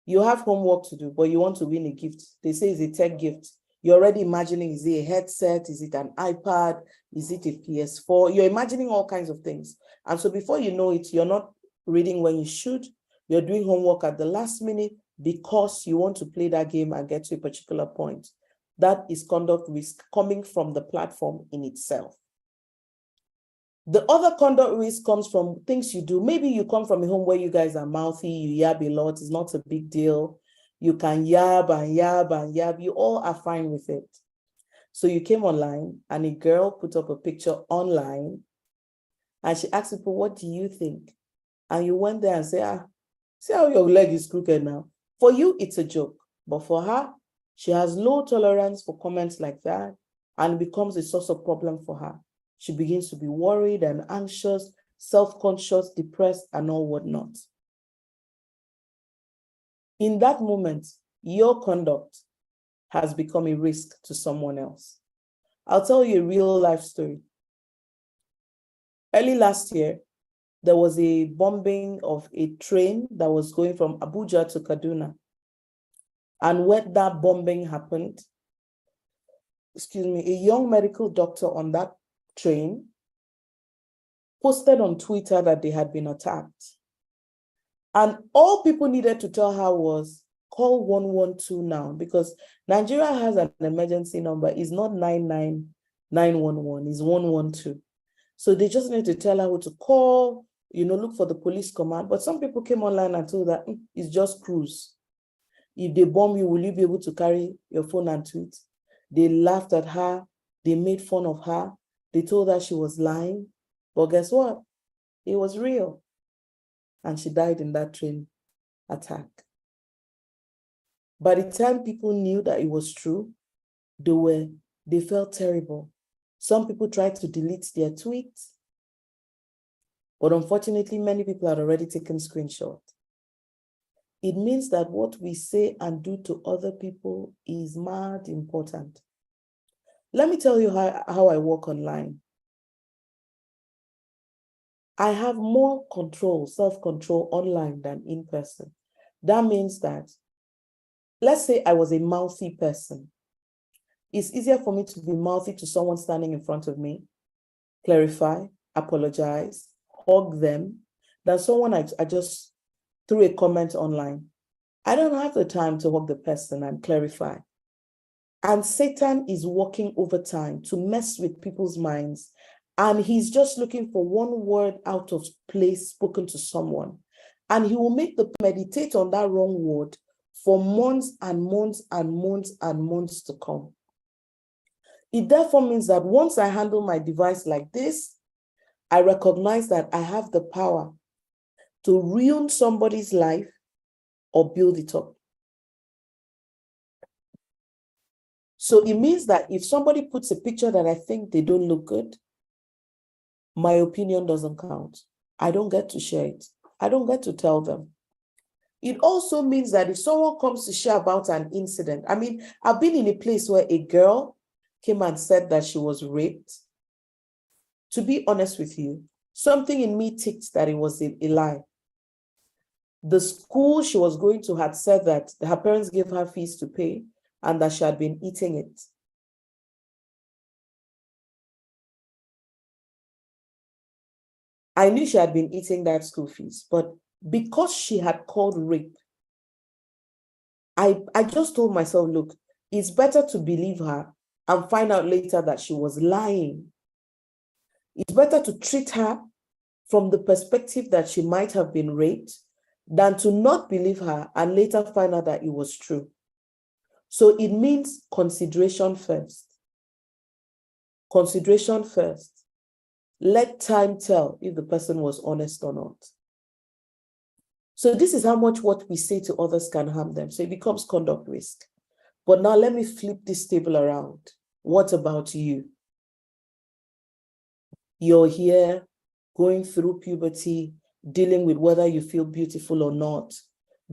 You have homework to do, but you want to win a gift. They say it's a tech gift. You're already imagining, is it a headset? Is it an iPad? Is it a PS4? You're imagining all kinds of things. And so before you know it, you're not reading when you should. You're doing homework at the last minute because you want to play that game and get to a particular point. That is conduct risk coming from the platform in itself. The other conduct risk comes from things you do. Maybe you come from a home where you guys are mouthy, you yab a lot, it's not a big deal. You can yab and yab and yab, you all are fine with it. So you came online and a girl put up a picture online and she asked people, what do you think? And you went there and said, see how your leg is crooked now. For you, it's a joke. But for her, she has low tolerance for comments like that, and it becomes a source of problem for her. She begins to be worried and anxious, self-conscious, depressed, and all whatnot. In that moment, your conduct has become a risk to someone else. I'll tell you a real life story. Early last year, there was a bombing of a train that was going from Abuja to Kaduna. And when that bombing happened, a young medical doctor on that train posted on Twitter that they had been attacked. And all people needed to tell her was, call 112 now, because Nigeria has an emergency number. It's not 99911, it's 112. So they just need to tell her who to call, look for the police command. But some people came online and told her, it's just cruise. If they bomb you, will you be able to carry your phone and tweet? They laughed at her. They made fun of her. They told her she was lying. But guess what? It was real. And she died in that train attack. By the time people knew that it was true, they felt terrible. Some people tried to delete their tweets. But unfortunately, many people had already taken screenshots. It means that what we say and do to other people is mad important. Let me tell you how I work online. I have more control, self-control online than in person. That means that, let's say I was a mouthy person. It's easier for me to be mouthy to someone standing in front of me, clarify, apologize, hug them, than someone I just threw a comment online. I don't have the time to hug the person and clarify. And Satan is working overtime to mess with people's minds. And he's just looking for one word out of place spoken to someone. And he will make them meditate on that wrong word for months and months and months and months to come. It therefore means that once I handle my device like this, I recognize that I have the power to ruin somebody's life or build it up. So it means that if somebody puts a picture that I think they don't look good, my opinion doesn't count. I don't get to share it. I don't get to tell them. It also means that if someone comes to share about an incident, I mean, I've been in a place where a girl came and said that she was raped. To be honest with you, something in me ticked that it was a lie. The school she was going to had said that her parents gave her fees to pay and that she had been eating it. I knew she had been eating that school fees, but because she had called rape, I just told myself, look, it's better to believe her and find out later that she was lying. It's better to treat her from the perspective that she might have been raped than to not believe her and later find out that it was true. So it means consideration first. Consideration first. Let time tell if the person was honest or not. So this is how much what we say to others can harm them. So it becomes conduct risk. But now let me flip this table around. What about you? You're here going through puberty, dealing with whether you feel beautiful or not,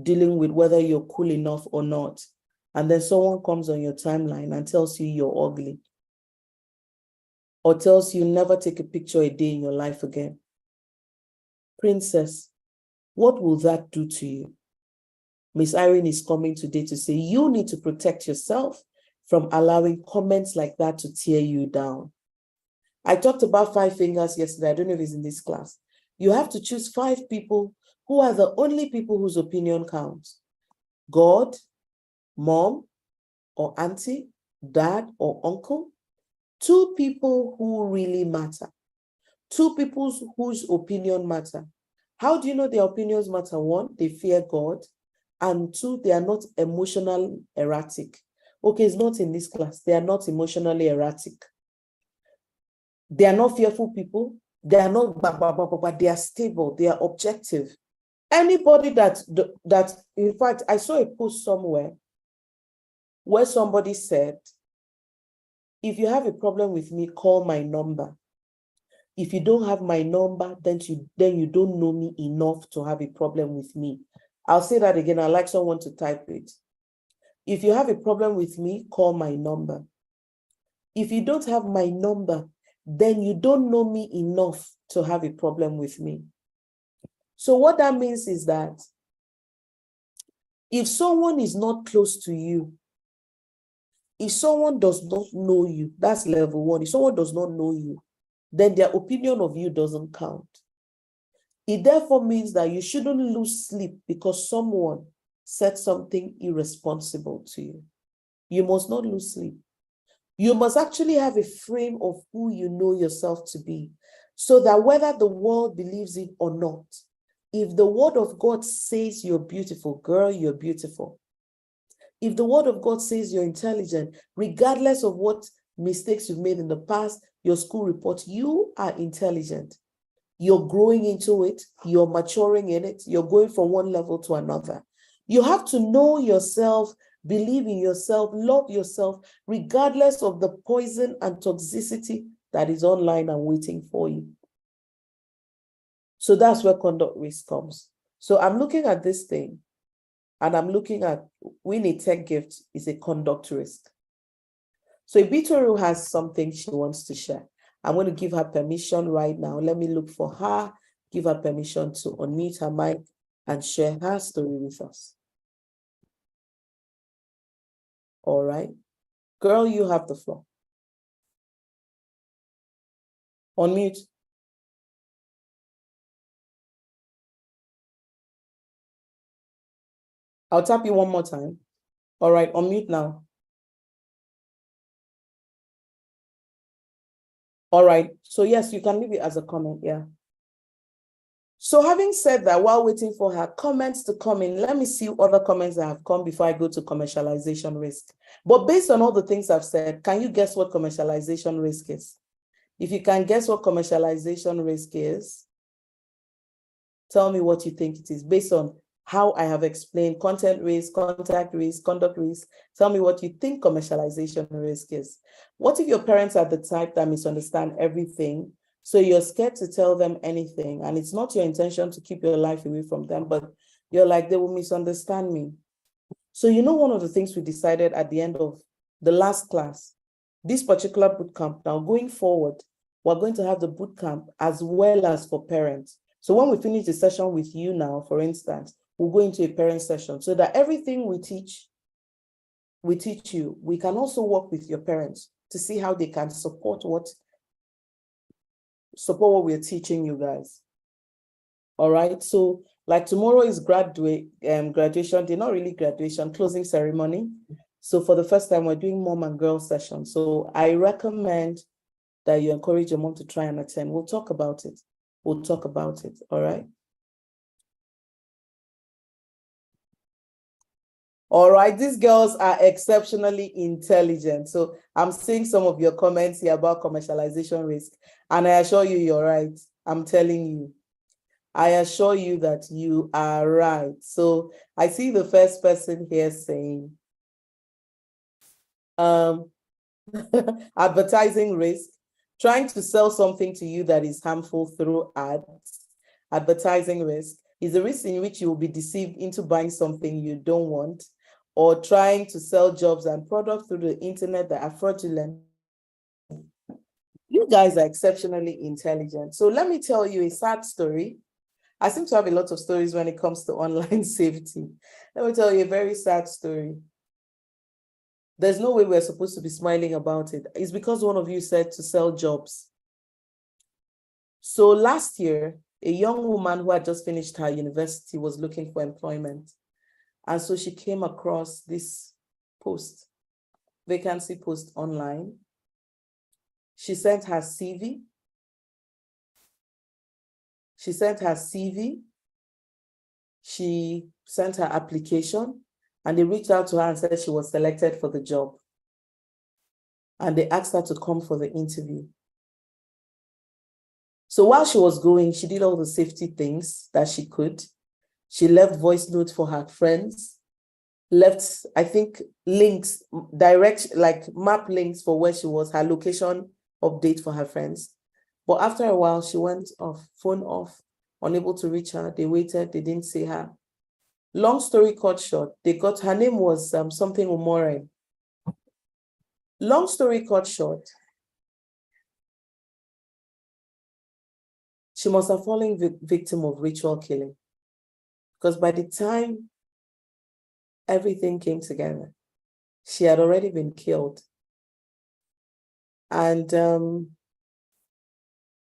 dealing with whether you're cool enough or not. And then someone comes on your timeline and tells you you're ugly, or tells you never take a picture a day in your life again. Princess, what will that do to you? Miss Irene is coming today to say you need to protect yourself from allowing comments like that to tear you down. I talked about 5 fingers yesterday. I don't know if it's in this class. You have to choose 5 people who are the only people whose opinion counts. God, mom, or auntie, dad, or uncle. 2 people who really matter. 2 people whose opinion matter. How do you know their opinions matter? 1, they fear God. And 2, they are not emotionally erratic. Okay, it's not in this class. They are not emotionally erratic. They are not fearful people. They are not, but they are stable. They are objective. Anybody that, in fact, I saw a post somewhere where somebody said, if you have a problem with me, call my number. If you don't have my number, then you don't know me enough to have a problem with me. I'll say that again. I'd like someone to type it. If you have a problem with me, call my number. If you don't have my number, then you don't know me enough to have a problem with me. So what that means is that if someone is not close to you, if someone does not know you, that's level 1. If someone does not know you, then their opinion of you doesn't count. It therefore means that you shouldn't lose sleep because someone said something irresponsible to you. You must not lose sleep. You must actually have a frame of who you know yourself to be, so that whether the world believes it or not, if the word of God says you're beautiful, girl, you're beautiful. If the word of God says you're intelligent, regardless of what mistakes you've made in the past, your school report, you are intelligent. You're growing into it. You're maturing in it. You're going from one level to another. You have to know yourself, believe in yourself, love yourself, regardless of the poison and toxicity that is online and waiting for you. So that's where conduct risk comes. So I'm looking at this thing and I'm looking at winning a tech gift is a conduct risk. So Ibitoru has something she wants to share. I'm going to give her permission right now. Let me look for her, give her permission to unmute her mic and share her story with us. All right. Girl, you have the floor. On mute. I'll tap you one more time. All right, on mute now. All right, so yes, you can leave it as a comment, yeah. So having said that, while waiting for her comments to come in, let me see other comments that have come before I go to commercialization risk. But based on all the things I've said, can you guess what commercialization risk is? If you can guess what commercialization risk is, tell me what you think it is based on how I have explained content risk, contact risk, conduct risk. Tell me what you think commercialization risk is. What if your parents are the type that misunderstand everything? So you're scared to tell them anything, and it's not your intention to keep your life away from them, but you're like, they will misunderstand me. So you know, one of the things we decided at the end of the last class, this particular bootcamp, now going forward, we're going to have the bootcamp as well as for parents. So when we finish the session with you now, for instance, we'll go into a parent session so that everything we teach you, we can also work with your parents to see how they can support what we're teaching you guys. All right, so like tomorrow is graduation, they're not really graduation, closing ceremony. So for the first time, we're doing mom and girl session. So I recommend that you encourage your mom to try and attend. We'll talk about it. All right. All right, these girls are exceptionally intelligent. So I'm seeing some of your comments here about commercialization risk, and I assure you, you're right. I'm telling you, I assure you that you are right. So I see the first person here saying, advertising risk, trying to sell something to you that is harmful through ads. Advertising risk is a risk in which you will be deceived into buying something you don't want, or trying to sell jobs and products through the internet that are fraudulent. You guys are exceptionally intelligent. So let me tell you a sad story. I seem to have a lot of stories when it comes to online safety. Let me tell you a very sad story. There's no way we're supposed to be smiling about it. It's because one of you said to sell jobs. So last year, a young woman who had just finished her university was looking for employment. And so she came across this post, vacancy post online. She sent her CV. She sent her application, and they reached out to her and said she was selected for the job. And they asked her to come for the interview. So while she was going, she did all the safety things that she could. She left voice notes for her friends, left, I think, links, direct, like map links for where she was, her location update for her friends. But after a while, she went off, phone off, unable to reach her. They waited, they didn't see her. Long story cut short, her name was something Umore. Long story cut short, she must have fallen victim of ritual killing, because by the time everything came together, she had already been killed. And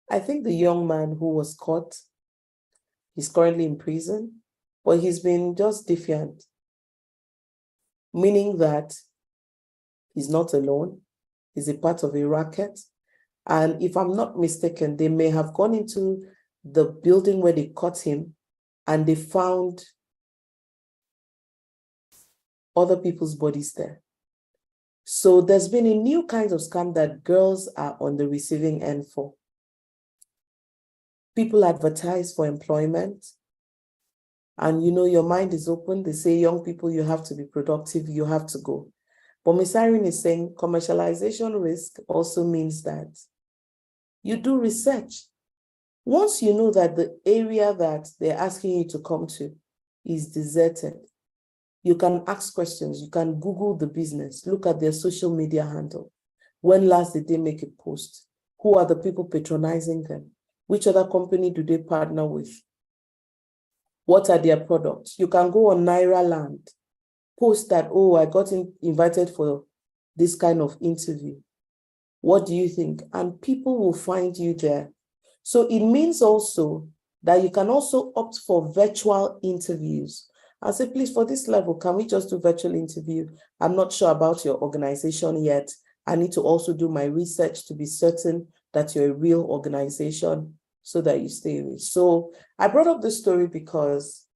I think the young man who was caught, he's currently in prison, but he's been just defiant, meaning that he's not alone, he's a part of a racket. And if I'm not mistaken, they may have gone into the building where they caught him and they found other people's bodies there. So there's been a new kind of scam that girls are on the receiving end for. People advertise for employment, and you know, your mind is open. They say, young people, you have to be productive, you have to go. But Ms. Irene is saying commercialization risk also means that you do research. Once you know that the area that they're asking you to come to is deserted, you can ask questions, you can Google the business, look at their social media handle. When last did they make a post? Who are the people patronizing them? Which other company do they partner with? What are their products? You can go on Naira Land, post that, oh, I got invited for this kind of interview. What do you think? And people will find you there. So it means also that you can also opt for virtual interviews. I'll say, please, for this level, can we just do virtual interview? I'm not sure about your organization yet. I need to also do my research to be certain that you're a real organization so that you stay with. So I brought up this story because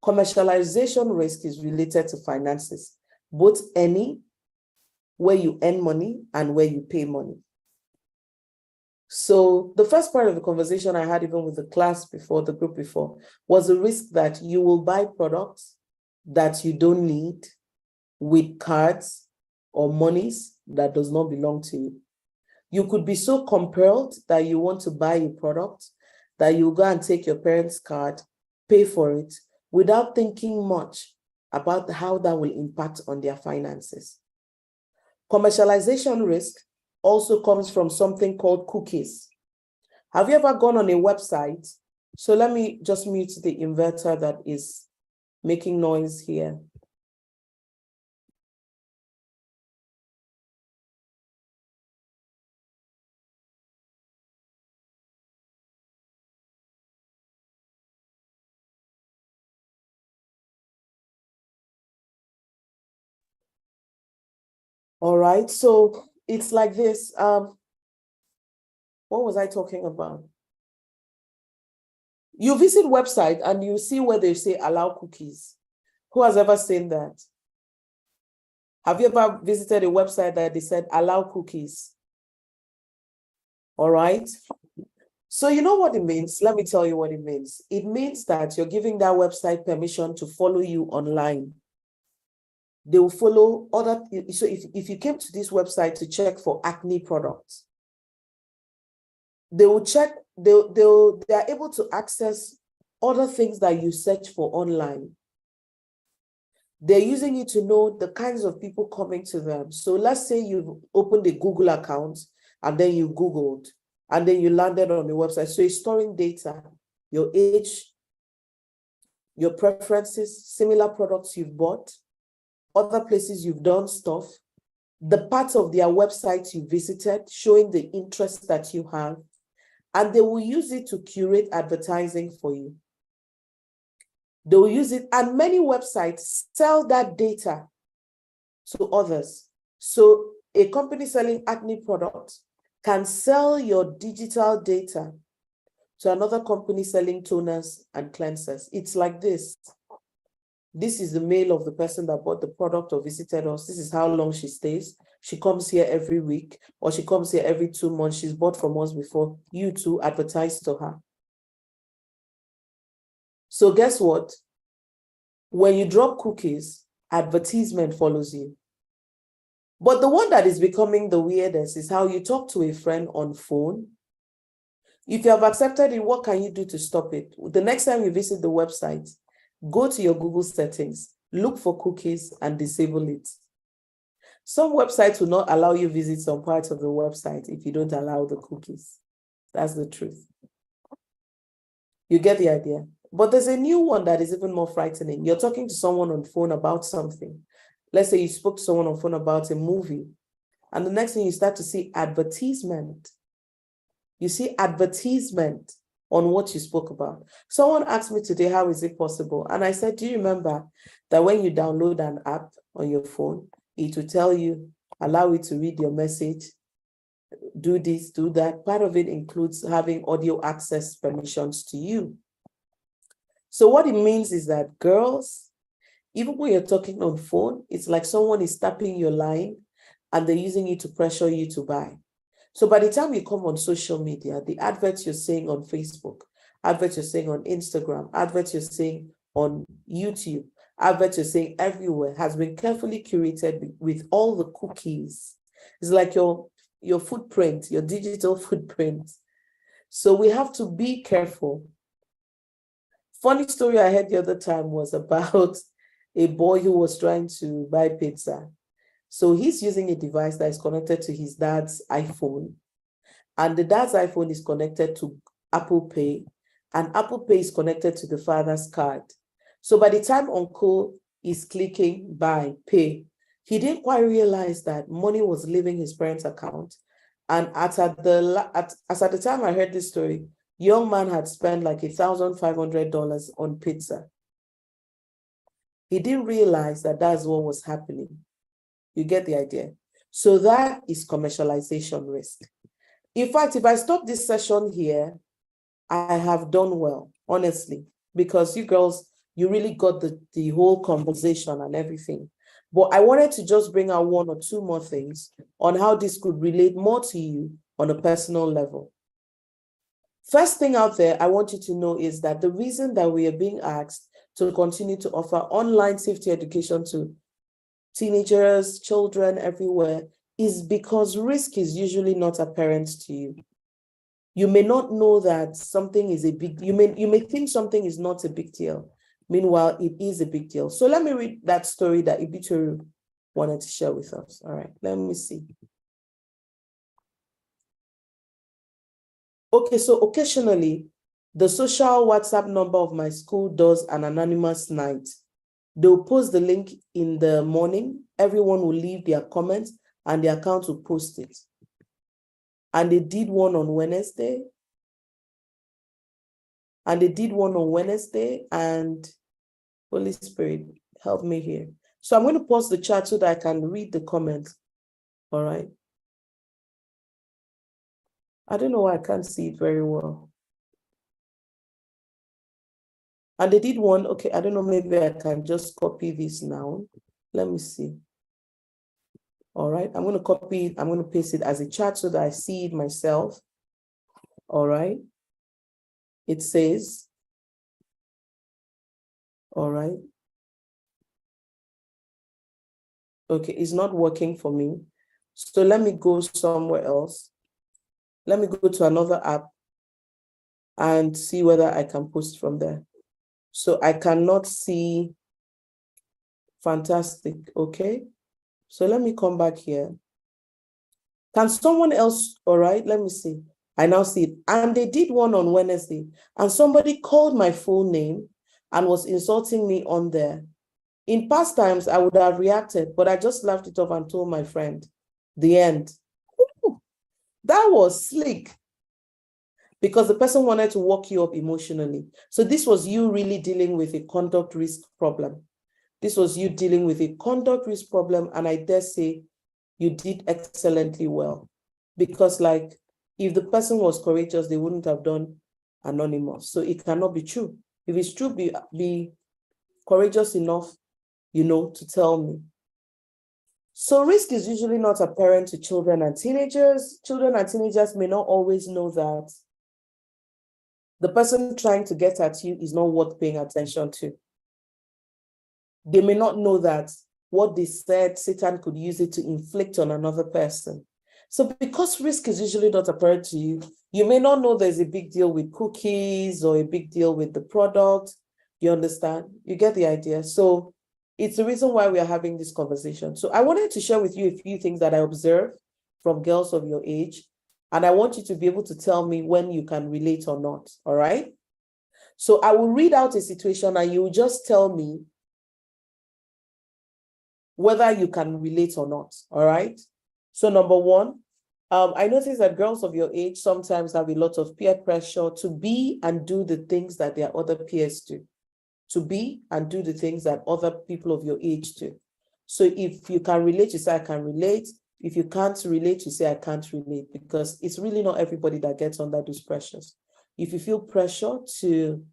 commercialization risk is related to finances, both where you earn money and where you pay money. So the first part of the conversation I had even with the class before, the group before, was the risk that you will buy products that you don't need with cards or monies that does not belong to you. You could be so compelled that you want to buy a product that you go and take your parents' card, pay for it, without thinking much about how that will impact on their finances. Commercialization risk also comes from something called cookies. Have you ever gone on a website? So let me just mute the inverter that is making noise here. All right, so it's like this. What was I talking about? You visit website and you see where they say allow cookies. Who has ever seen that? Have you ever visited a website that they said allow cookies? All right. So you know what it means? Let me tell you what it means. It means that you're giving that website permission to follow you online. They will follow other. So if you came to this website to check for acne products, they will check, they are able to access other things that you search for online. They're using it to know the kinds of people coming to them. So let's say you've opened a Google account and then you Googled and then you landed on the website. So it's storing data, your age, your preferences, similar products you've bought, other places you've done stuff, the parts of their website you visited, showing the interest that you have, and they will use it to curate advertising for you. They will use it, and many websites sell that data to others. So a company selling acne products can sell your digital data to another company selling toners and cleansers. It's like this. This is the mail of the person that bought the product or visited us. This is how long she stays. She comes here every week or she comes here every 2 months. She's bought from us before. You too advertise to her. So guess what? When you drop cookies, advertisement follows you. But the one that is becoming the weirdest is how you talk to a friend on phone. If you have accepted it, what can you do to stop it? The next time you visit the website, go to your Google settings, look for cookies and disable it. Some websites will not allow you visit some parts of the website if you don't allow the cookies. That's the truth. You get the idea? But there's a new one that is even more frightening. You're talking to someone on phone about something. Let's say you spoke to someone on phone about a movie, and the next thing you start to see advertisement. You see advertisement on what you spoke about. Someone asked me today, how is it possible? And I said, do you remember that when you download an app on your phone, it will tell you, allow it to read your message, do this, do that. Part of it includes having audio access permissions to you. So what it means is that girls, even when you're talking on phone, it's like someone is tapping your line and they're using it to pressure you to buy. So by the time you come on social media, the adverts you're seeing on Facebook, adverts you're seeing on Instagram, adverts you're seeing on YouTube, adverts you're seeing everywhere has been carefully curated with all the cookies. It's like your footprint, your digital footprint. So we have to be careful. Funny story I heard the other time was about a boy who was trying to buy pizza. So he's using a device that is connected to his dad's iPhone. And the dad's iPhone is connected to Apple Pay. And Apple Pay is connected to the father's card. So by the time uncle is clicking buy, pay, He didn't quite realize that money was leaving his parents' account. And as at the time I heard this story, young man had spent like $1,500 on pizza. He didn't realize that that's what was happening. You get the idea? So that is commercialization risk. In fact, if I stop this session here, I have done well, honestly, because you girls, you really got the whole conversation and everything. But I wanted to just bring out one or two more things on how this could relate more to you on a personal level. First thing out there, I want you to know is that the reason that we are being asked to continue to offer online safety education to teenagers, children everywhere is because risk is usually not apparent to you. You may not know that something is a big, you may think something is not a big deal. Meanwhile, it is a big deal. So let me read that story that Ibitoru wanted to share with us. All right, let me see. Okay, so occasionally, the social WhatsApp number of my school does an anonymous night. They'll post the link in the morning. Everyone will leave their comments and the account will post it. And they did one on Wednesday. And Holy Spirit, help me here. So I'm going to pause the chat so that I can read the comments. All right. I don't know why I can't see it very well. And they did one, okay, I don't know, maybe I can just copy this now. Let me see. All right, I'm going to copy it. I'm going to paste it as a chat so that I see it myself. All right. It says, all right. Okay, it's not working for me. So let me go somewhere else. Let me go to another app and see whether I can post from there. So I cannot see. Fantastic. Okay. So let me come back here. Can someone else? All right. Let me see. I now see it. And they did one on Wednesday. And somebody called my full name and was insulting me on there. In past times, I would have reacted, but I just laughed it off and told my friend. The end. Ooh, that was slick. Because the person wanted to walk you up emotionally. So this was you really dealing with a conduct risk problem. This was you dealing with a conduct risk problem, and I dare say you did excellently well. Because like, if the person was courageous, they wouldn't have done anonymous. So it cannot be true. If it's true, be courageous enough, to tell me. So risk is usually not apparent to children and teenagers. Children and teenagers may not always know that the person trying to get at you is not worth paying attention to. They may not know that what they said, Satan could use it to inflict on another person. So because risk is usually not apparent to you, you may not know there's a big deal with cookies or a big deal with the product. You understand? You get the idea. So it's the reason why we are having this conversation. So I wanted to share with you a few things that I observed from girls of your age. And I want you to be able to tell me when you can relate or not. All right? So I will read out a situation and you will just tell me whether you can relate or not. All right? So number one, I notice that girls of your age sometimes have a lot of peer pressure to be and do the things that their other peers do. To be and do the things that other people of your age do. So if you can relate, you say, I can relate. If you can't relate, you say, I can't relate, because it's really not everybody that gets under those pressures. If you feel pressure to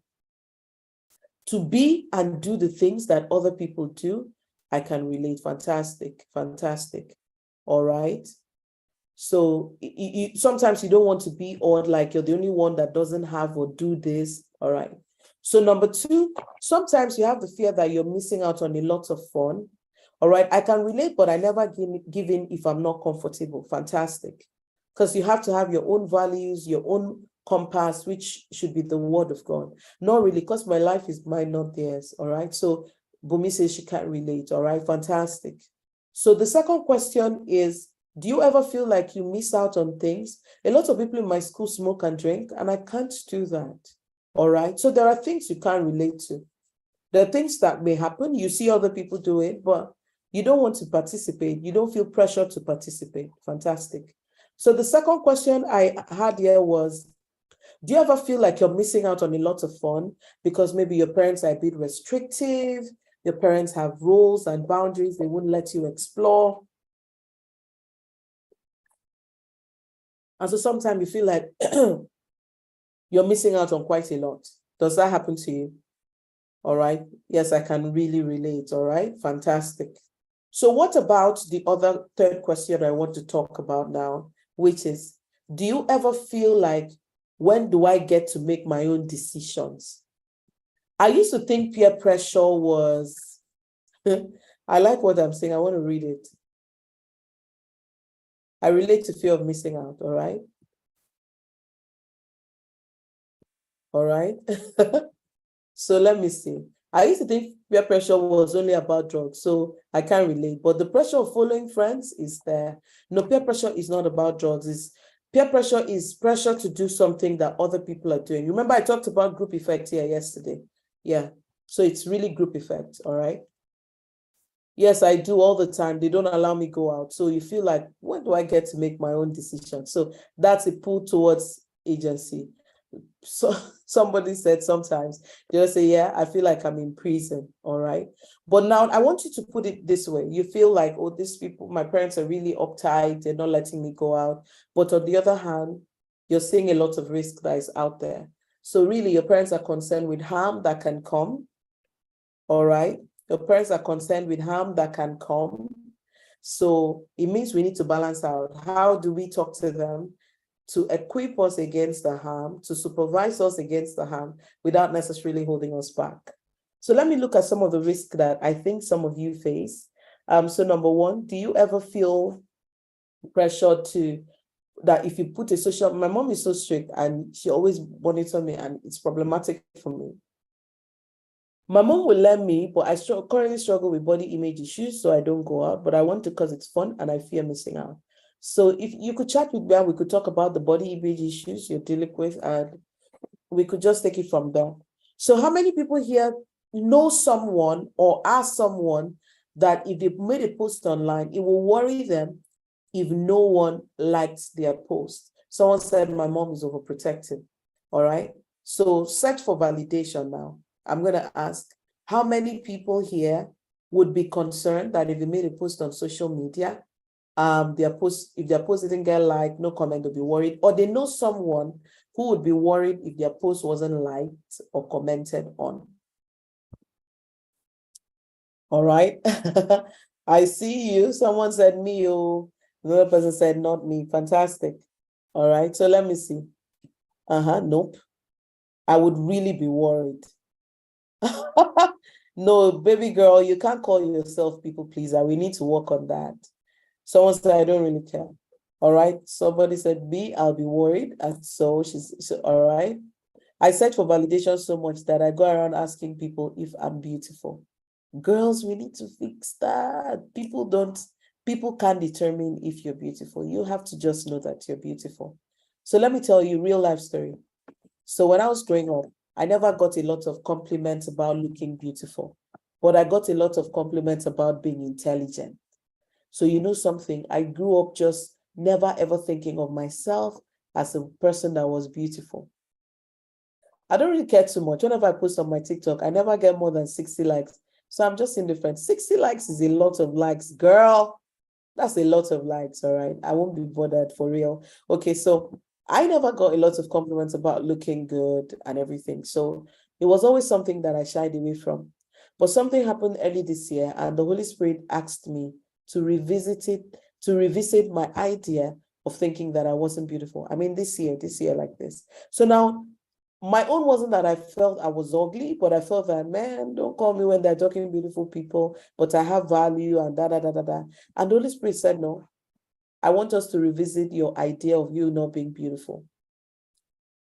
be and do the things that other people do, I can relate. Fantastic, fantastic. All right. So sometimes you don't want to be odd, like you're the only one that doesn't have or do this. All right. So number two, sometimes you have the fear that you're missing out on a lot of fun. All right, I can relate, but I never give in if I'm not comfortable. Fantastic. Because you have to have your own values, your own compass, which should be the word of God. Not really, because my life is mine, not theirs. All right. So Bumi says she can't relate. All right, fantastic. So the second question is, do you ever feel like you miss out on things? A lot of people in my school smoke and drink, and I can't do that. All right. So there are things you can't relate to. There are things that may happen. You see other people do it, but You don't want to participate. You don't feel pressure to participate. Fantastic. So the second question I had here was, do you ever feel like you're missing out on a lot of fun because maybe your parents are a bit restrictive, your parents have rules and boundaries they wouldn't let you explore? And so sometimes you feel like you're missing out on quite a lot. Does that happen to you? All right. Yes, I can really relate. All right. Fantastic. So what about the other third question I want to talk about now, which is, do you ever feel like, when do I get to make my own decisions? I used to think peer pressure was, I like what I'm saying. I want to read it. I relate to fear of missing out. All right. All right. So let me see. I used to think peer pressure was only about drugs, so I can't relate. But the pressure of following friends is there. No, peer pressure is not about drugs. Peer pressure is pressure to do something that other people are doing. Remember, I talked about group effect here yesterday. Yeah. So it's really group effect. All right. Yes, I do all the time. They don't allow me go out. So you feel like, when do I get to make my own decision? So that's a pull towards agency. So somebody said sometimes they'll say, yeah, I feel like I'm in prison. All right. But now I want you to put it this way. You feel like, oh, these people, my parents are really uptight. They're not letting me go out. But on the other hand, you're seeing a lot of risk that is out there. So really, your parents are concerned with harm that can come. All right. Your parents are concerned with harm that can come. So it means we need to balance out. How do we talk to them to equip us against the harm, to supervise us against the harm without necessarily holding us back? So let me look at some of the risks that I think some of you face. So number one, do you ever feel pressure to, that if you put a social, my mom is so strict and she always monitors me and it's problematic for me. My mom will let me, but I currently struggle with body image issues, so I don't go out, but I want to because it's fun and I fear missing out. So if you could chat with me, we could talk about the body image issues you're dealing with, and we could just take it from there. So how many people here know someone or are someone that if they made a post online, it will worry them if no one likes their post? Someone said my mom is overprotective. All right. So search for validation now. I'm going to ask, how many people here would be concerned that if they made a post on social media, if their post didn't get liked, no comment, they'll be worried, or they know someone who would be worried if their post wasn't liked or commented on? All right. I see you. Someone said me, oh, another person said not me. Fantastic. All right. So let me see. Nope. I would really be worried. No, baby girl, you can't call yourself people pleaser. We need to work on that. Someone said, I don't really care. All right. Somebody said, B, I'll be worried. And so all right. I search for validation so much that I go around asking people if I'm beautiful. Girls, we need to fix that. People can't determine if you're beautiful. You have to just know that you're beautiful. So let me tell you a real life story. So when I was growing up, I never got a lot of compliments about looking beautiful, but I got a lot of compliments about being intelligent. So you know something, I grew up just never ever thinking of myself as a person that was beautiful. I don't really care too much. Whenever I post on my TikTok, I never get more than 60 likes. So I'm just indifferent. 60 likes is a lot of likes, girl. That's a lot of likes, all right? I won't be bothered, for real. Okay, so I never got a lot of compliments about looking good and everything. So it was always something that I shied away from. But something happened early this year, and the Holy Spirit asked me to revisit my idea of thinking that I wasn't beautiful. I mean, this year like this. So now, my own wasn't that I felt I was ugly, but I felt that, man, don't call me when they're talking beautiful people, but I have value and da, da, da, da, da. And the Holy Spirit said, no, I want us to revisit your idea of you not being beautiful,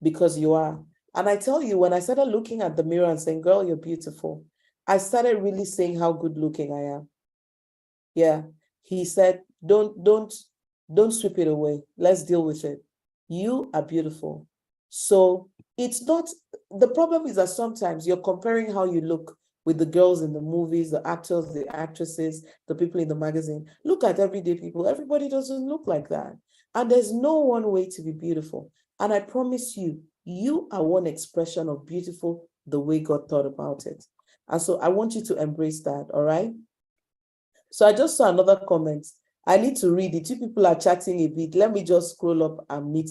because you are. And I tell you, when I started looking at the mirror and saying, girl, you're beautiful, I started really saying how good looking I am. Yeah. He said, don't sweep it away. Let's deal with it. You are beautiful. So it's not, the problem is that sometimes you're comparing how you look with the girls in the movies, the actors, the actresses, the people in the magazine. Look at everyday people. Everybody doesn't look like that. And there's no one way to be beautiful. And I promise you, you are one expression of beautiful the way God thought about it. And so I want you to embrace that, all right? So I just saw another comment. I need to read it. You people are chatting a bit. Let me just scroll up and meet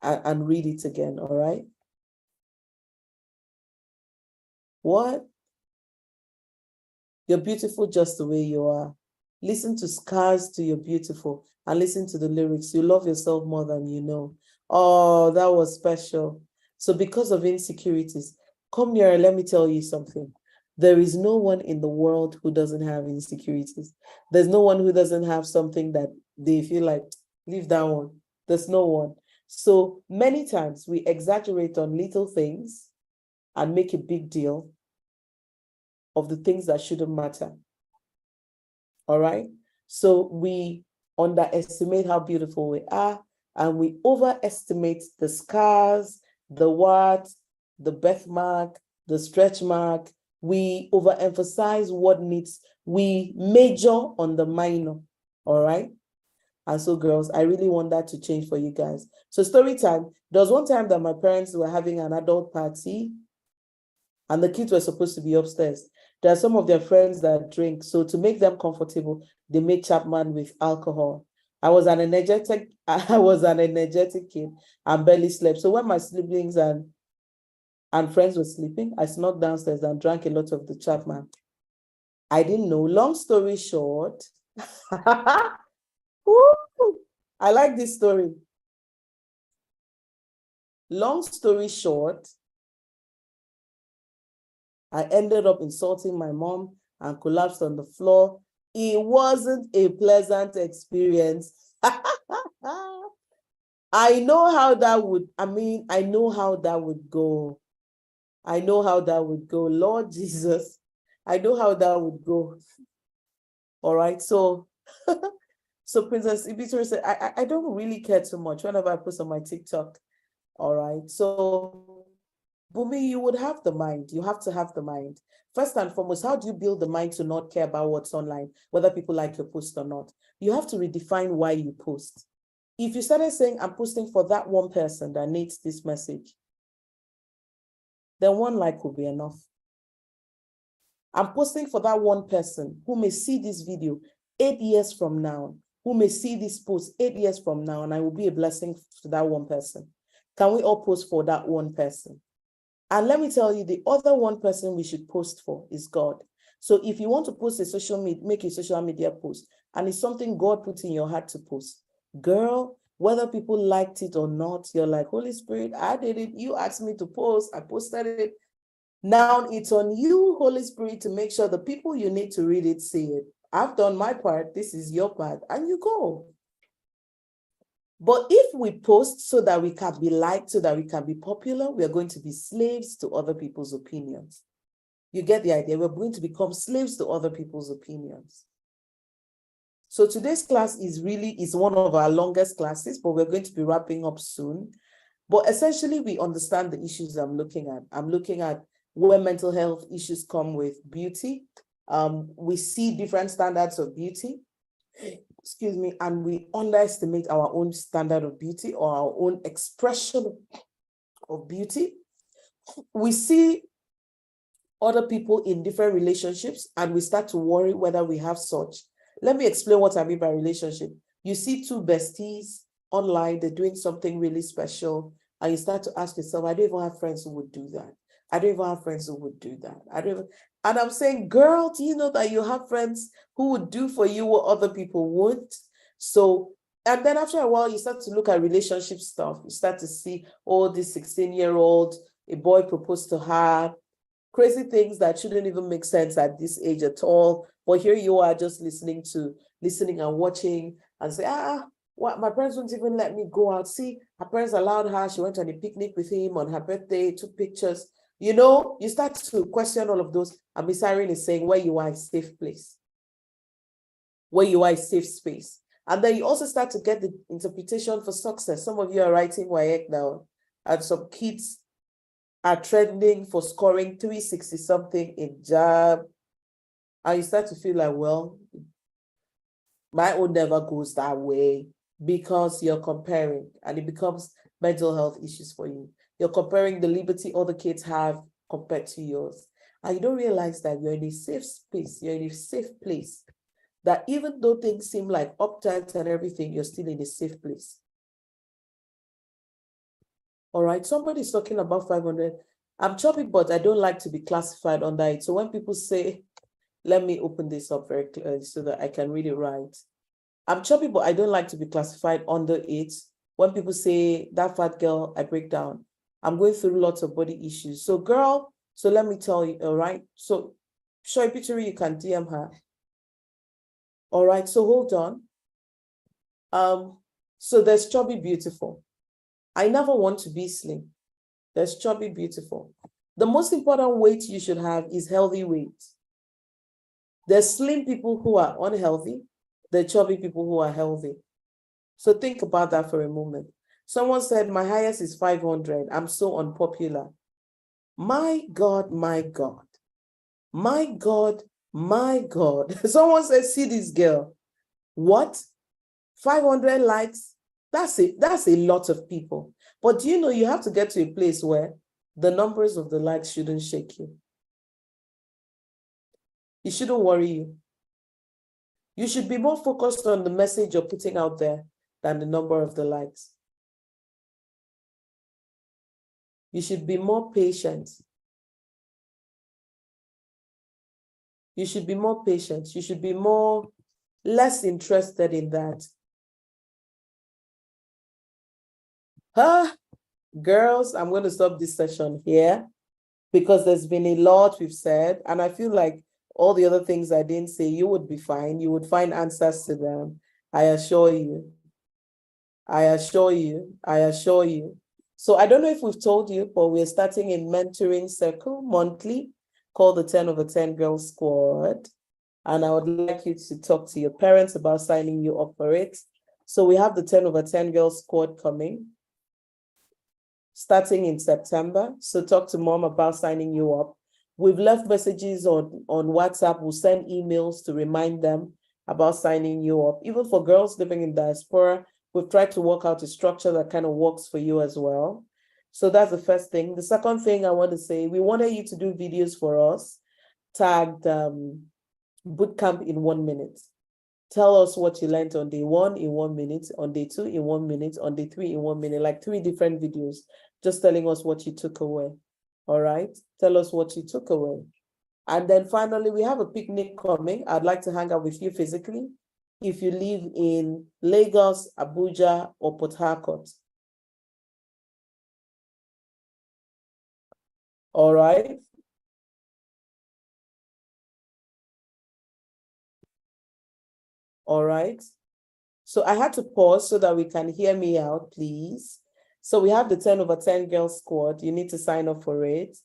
and read it again, all right? What? You're beautiful just the way you are. Listen to Scars to You're Beautiful and listen to the lyrics. You love yourself more than you know. Oh, that was special. So because of insecurities, come here and let me tell you something. There is no one in the world who doesn't have insecurities. There's no one who doesn't have something that they feel like, leave that one. There's no one. So many times we exaggerate on little things and make a big deal of the things that shouldn't matter. All right? So we underestimate how beautiful we are, and we overestimate the scars, the what, the birthmark, the stretch mark. We overemphasize what needs, we major on the minor. All right? And so, girls, I really want that to change for you guys. So, story time. There was one time that my parents were having an adult party, and the kids were supposed to be upstairs. There are some of their friends that drink. So to make them comfortable, they made Chapman with alcohol. I was an energetic kid and barely slept. So when my siblings and friends were sleeping, I snuck downstairs and drank a lot of the Chapman. I didn't know. Long story short, woo, I like this story. Long story short, I ended up insulting my mom and collapsed on the floor. It wasn't a pleasant experience. I know how that would go. I know how that would go. Lord Jesus, I know how that would go. All right, so so Princess Ibitori said, I don't really care too much whenever I post on my TikTok. All right, so Bumi, you would have the mind. You have to have the mind. First and foremost, how do you build the mind to not care about what's online, whether people like your post or not? You have to redefine why you post. If you started saying, I'm posting for that one person that needs this message, then one like will be enough. I'm posting for that one person who may see this video 8 years from now, who may see this post 8 years from now, and I will be a blessing to that one person. Can we all post for that one person? And let me tell you, the other one person we should post for is God. So if you want to post a social media, make a social media post, and it's something God put in your heart to post, girl, whether people liked it or not, you're like, Holy Spirit, I did it. You asked me to post, I posted it. Now it's on you, Holy Spirit, to make sure the people you need to read it see it. I've done my part. This is your part, and you go. But if we post so that we can be liked, so that we can be popular, we are going to be slaves to other people's opinions. You get the idea? We're going to become slaves to other people's opinions. So today's class is one of our longest classes, but we're going to be wrapping up soon. But essentially, we understand the issues I'm looking at. I'm looking at where mental health issues come with beauty. We see different standards of beauty. Excuse me, and we underestimate our own standard of beauty or our own expression of beauty. We see other people in different relationships and we start to worry whether we have such. Let me explain what I mean by relationship. You see two besties online, they're doing something really special, and you start to ask yourself, I don't even have friends who would do that. I don't even have friends who would do that. And I'm saying, girl, do you know that you have friends who would do for you what other people would? So, and then after a while, you start to look at relationship stuff. You start to see, oh, this 16-year-old, a boy proposed to her, crazy things that shouldn't even make sense at this age at all. But here you are just listening and watching and say, what, my parents wouldn't even let me go out. See, her parents allowed her. She went on a picnic with him on her birthday, took pictures. You know, you start to question all of those. And Miss Irene is saying, where you are a safe place, where you are a safe space. And then you also start to get the interpretation for success. Some of you are writing WAEC now, and some kids are trending for scoring 360 something in JAB, and you start to feel like, well, my own never goes that way, because you're comparing, and it becomes mental health issues for you. You're comparing the liberty other kids have compared to yours. And you don't realize that you're in a safe space, you're in a safe place. That even though things seem like uptight and everything, you're still in a safe place. All right, somebody's talking about 500. I'm choppy, but I don't like to be classified under it. So when people say, let me open this up very clearly so that I can read it right. I'm choppy, but I don't like to be classified under it. When people say, that fat girl, I break down. I'm going through lots of body issues. So girl, so let me tell you, all right? So show a picture, you can DM her. All right, so hold on. So there's chubby beautiful. I never want to be slim. There's chubby beautiful. The most important weight you should have is healthy weight. There's slim people who are unhealthy. There's chubby people who are healthy. So think about that for a moment. Someone said, my highest is 500. I'm so unpopular. My God, my God. My God, my God. Someone said, see this girl. What? 500 likes? That's a lot of people. But do you know you have to get to a place where the numbers of the likes shouldn't shake you. It shouldn't worry you. You should be more focused on the message you're putting out there than the number of the likes. You should be more patient. You should be more patient. You should be less interested in that. Girls, I'm going to stop this session here because there's been a lot we've said, and I feel like all the other things I didn't say, you would be fine. You would find answers to them. I assure you. I assure you. I assure you. So I don't know if we've told you, but we're starting a mentoring circle monthly called the 10 over 10 Girls Squad. And I would like you to talk to your parents about signing you up for it. So we have the 10 over 10 Girls Squad coming, starting in September. So talk to mom about signing you up. We've left messages on WhatsApp. We'll send emails to remind them about signing you up. Even for girls living in diaspora, we've tried to work out a structure that kind of works for you as well. So that's the first thing. The second thing I want to say, we wanted you to do videos for us, tagged Bootcamp in 1 minute. Tell us what you learned on day 1 in 1 minute, on day 2 in 1 minute, on day 3 in 1 minute, like 3 different videos, just telling us what you took away. All right? Tell us what you took away. And then finally, we have a picnic coming. I'd like to hang out with you physically if you live in Lagos, Abuja, or Port Harcourt. All right? All right. So I had to pause so that we can hear me out, please. So we have the 10 over 10 Girls Squad. You need to sign up for it.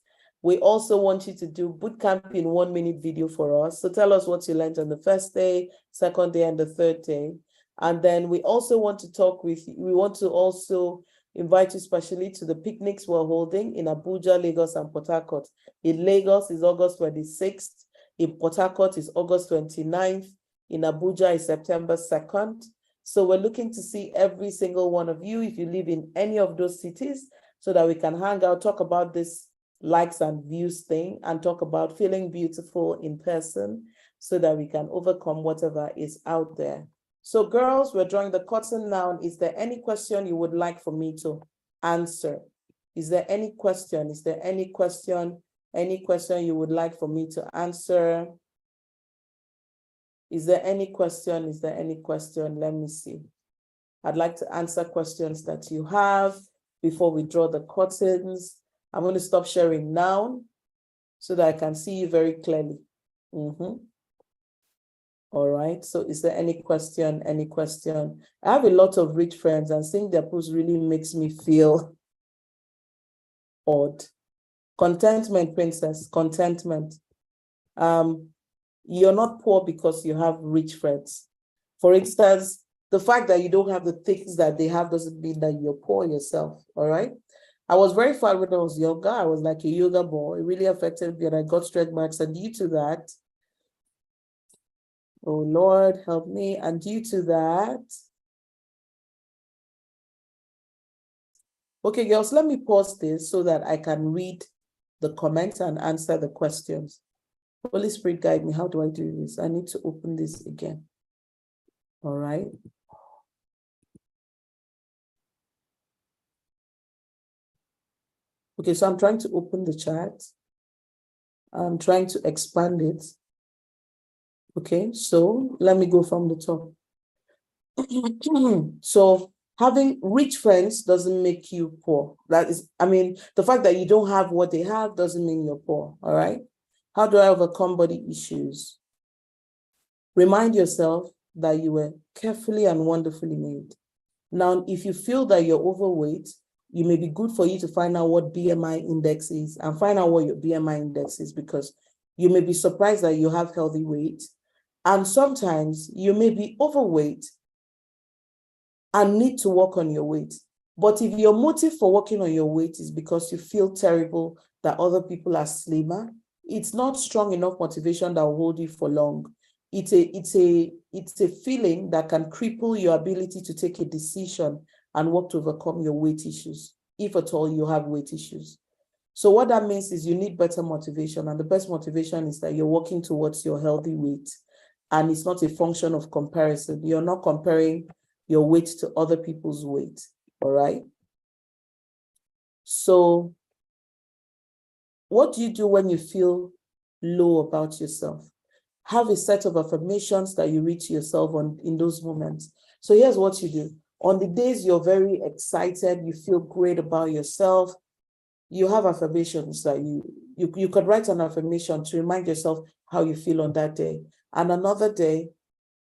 We also want you to do Bootcamp in 1 minute video for us. So tell us what you learned on the first day, second day, and the third day. And then we also want to talk with you. We want to also invite you specially to the picnics we're holding in Abuja, Lagos, and Port Harcourt. In Lagos is August 26th. In Port Harcourt is August 29th. In Abuja is September 2nd. So we're looking to see every single one of you if you live in any of those cities so that we can hang out, talk about this likes and views thing, and talk about feeling beautiful in person so that we can overcome whatever is out there. So girls, we're drawing the curtain now. Is there any question you would like for me to answer? Is there any question? Is there any question? Any question you would like for me to answer? Is there any question? Is there any question? Let me see. I'd like to answer questions that you have before we draw the curtains. I'm going to stop sharing now so that I can see you very clearly. All right. So is there any question? Any question? I have a lot of rich friends, and seeing their posts really makes me feel odd. Contentment, princess, contentment. You're not poor because you have rich friends. For instance, the fact that you don't have the things that they have doesn't mean that you're poor yourself, all right? I was very fat when I was younger. I was like a yoga ball. It really affected me and I got stretch marks. And due to that, oh Lord, help me. And due to that, okay, girls, let me pause this so that I can read the comments and answer the questions. Holy Spirit, guide me. How do I do this? I need to open this again. All right. Okay, so I'm trying to open the chat. I'm trying to expand it. Okay, so let me go from the top. So having rich friends doesn't make you poor. That is, I mean, the fact that you don't have what they have doesn't mean you're poor. All right. How do I overcome body issues? Remind yourself that you were carefully and wonderfully made. Now, if you feel that you're overweight, it may be good for you to find out what BMI index is and find out what your BMI index is, because you may be surprised that you have healthy weight. And sometimes you may be overweight and need to work on your weight. But if your motive for working on your weight is because you feel terrible that other people are slimmer, it's not strong enough motivation that will hold you for long. It's a feeling that can cripple your ability to take a decision and work to overcome your weight issues, if at all you have weight issues. So what that means is you need better motivation, and the best motivation is that you're working towards your healthy weight, and it's not a function of comparison. You're not comparing your weight to other people's weight, all right? So what do you do when you feel low about yourself? Have a set of affirmations that you read to yourself in those moments. So here's what you do. On the days you're very excited, you feel great about yourself, you have affirmations that you could write an affirmation to remind yourself how you feel on that day. And another day,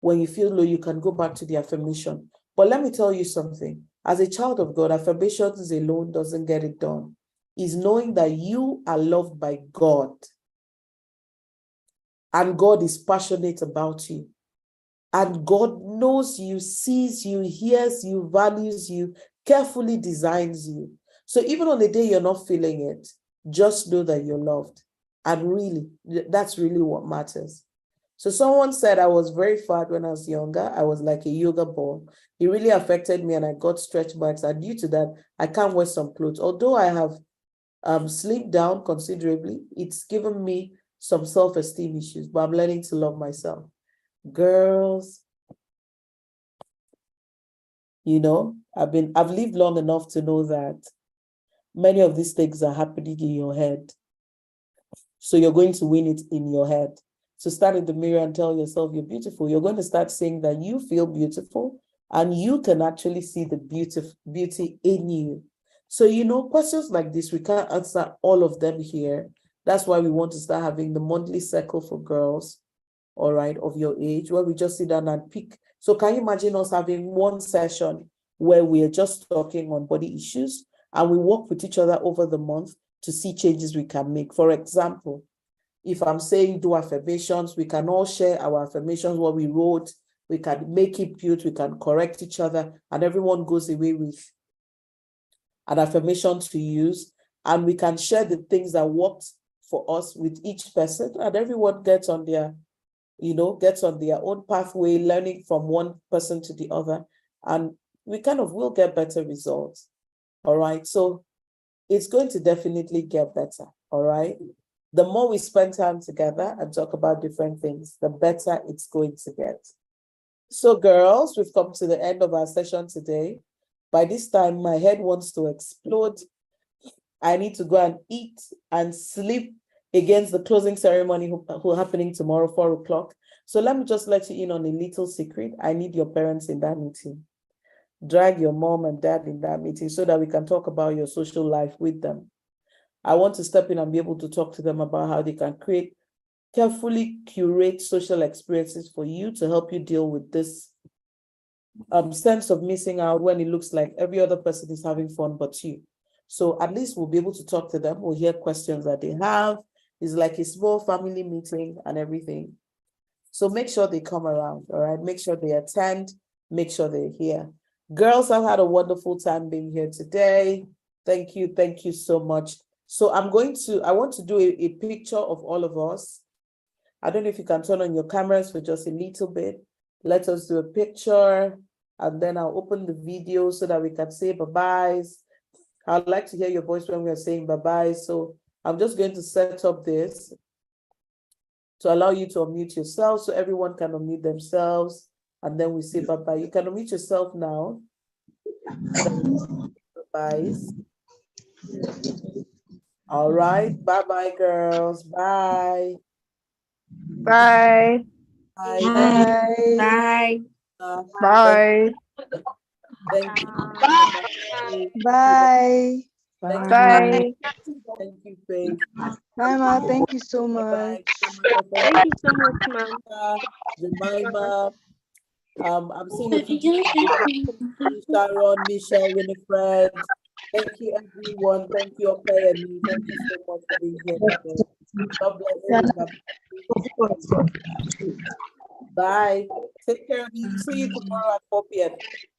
when you feel low, you can go back to the affirmation. But let me tell you something. As a child of God, affirmations alone doesn't get it done. It's knowing that you are loved by God. And God is passionate about you. And God knows you, sees you, hears you, values you, carefully designs you. So even on the day you're not feeling it, just know that you're loved. And really, that's really what matters. So someone said I was very fat when I was younger. I was like a yoga ball. It really affected me and I got stretch marks. And due to that, I can't wear some clothes. Although I have slimmed down considerably, it's given me some self-esteem issues, but I'm learning to love myself. Girls, you know, I've lived long enough to know that many of these things are happening in your head. So you're going to win it in your head. So stand in the mirror and tell yourself you're beautiful. You're going to start saying that you feel beautiful and you can actually see the beauty in you. So, you know, questions like this, we can't answer all of them here. That's why we want to start having the monthly circle for girls, all right, of your age, where we just sit down and pick. So can you imagine us having one session where we're just talking on body issues and we work with each other over the month to see changes we can make? For example, if I'm saying do affirmations, we can all share our affirmations, what we wrote, we can make it built, we can correct each other, and everyone goes away with an affirmation to use, and we can share the things that worked for us with each person, and everyone gets on their own pathway, learning from one person to the other, and we kind of will get better results. All right, so it's going to definitely get better. All right, the more we spend time together and talk about different things, the better it's going to get. So girls, we've come to the end of our session today. By this time, my head wants to explode. I need to go and eat and sleep against the closing ceremony happening tomorrow, 4 o'clock. So let me just let you in on a little secret. I need your parents in that meeting. Drag your mom and dad in that meeting so that we can talk about your social life with them. I want to step in and be able to talk to them about how they can carefully curate social experiences for you to help you deal with this sense of missing out when it looks like every other person is having fun but you. So at least we'll be able to talk to them. We'll hear questions that they have. It's like a small family meeting and everything. So make sure they come around, all right? Make sure they attend. Make sure they're here. Girls, I've had a wonderful time being here today. Thank you so much. So I want to do a picture of all of us. I don't know if you can turn on your cameras for just a little bit. Let us do a picture, and then I'll open the video so that we can say bye-byes. I'd like to hear your voice when we are saying bye-bye. So I'm just going to set up this to allow you to unmute yourself so everyone can unmute themselves, and then we say bye-bye. You can unmute yourself now. Bye-byes. All right, bye-bye, girls. Bye. Bye. Bye. Bye. Bye. Bye. Thank you. Bye. Thank Bye. Thank you, Faith. Bye, Ma. Thank you so Bye-bye. much. Thank you so much, ma'am. Jemima. I'm seeing a few Sharon, Michelle, Winifred. Thank you, everyone. Thank you, Ope and me. Thank you so much for being here today. God bless you. Bye. Take care of you. See you tomorrow at 4 p.m.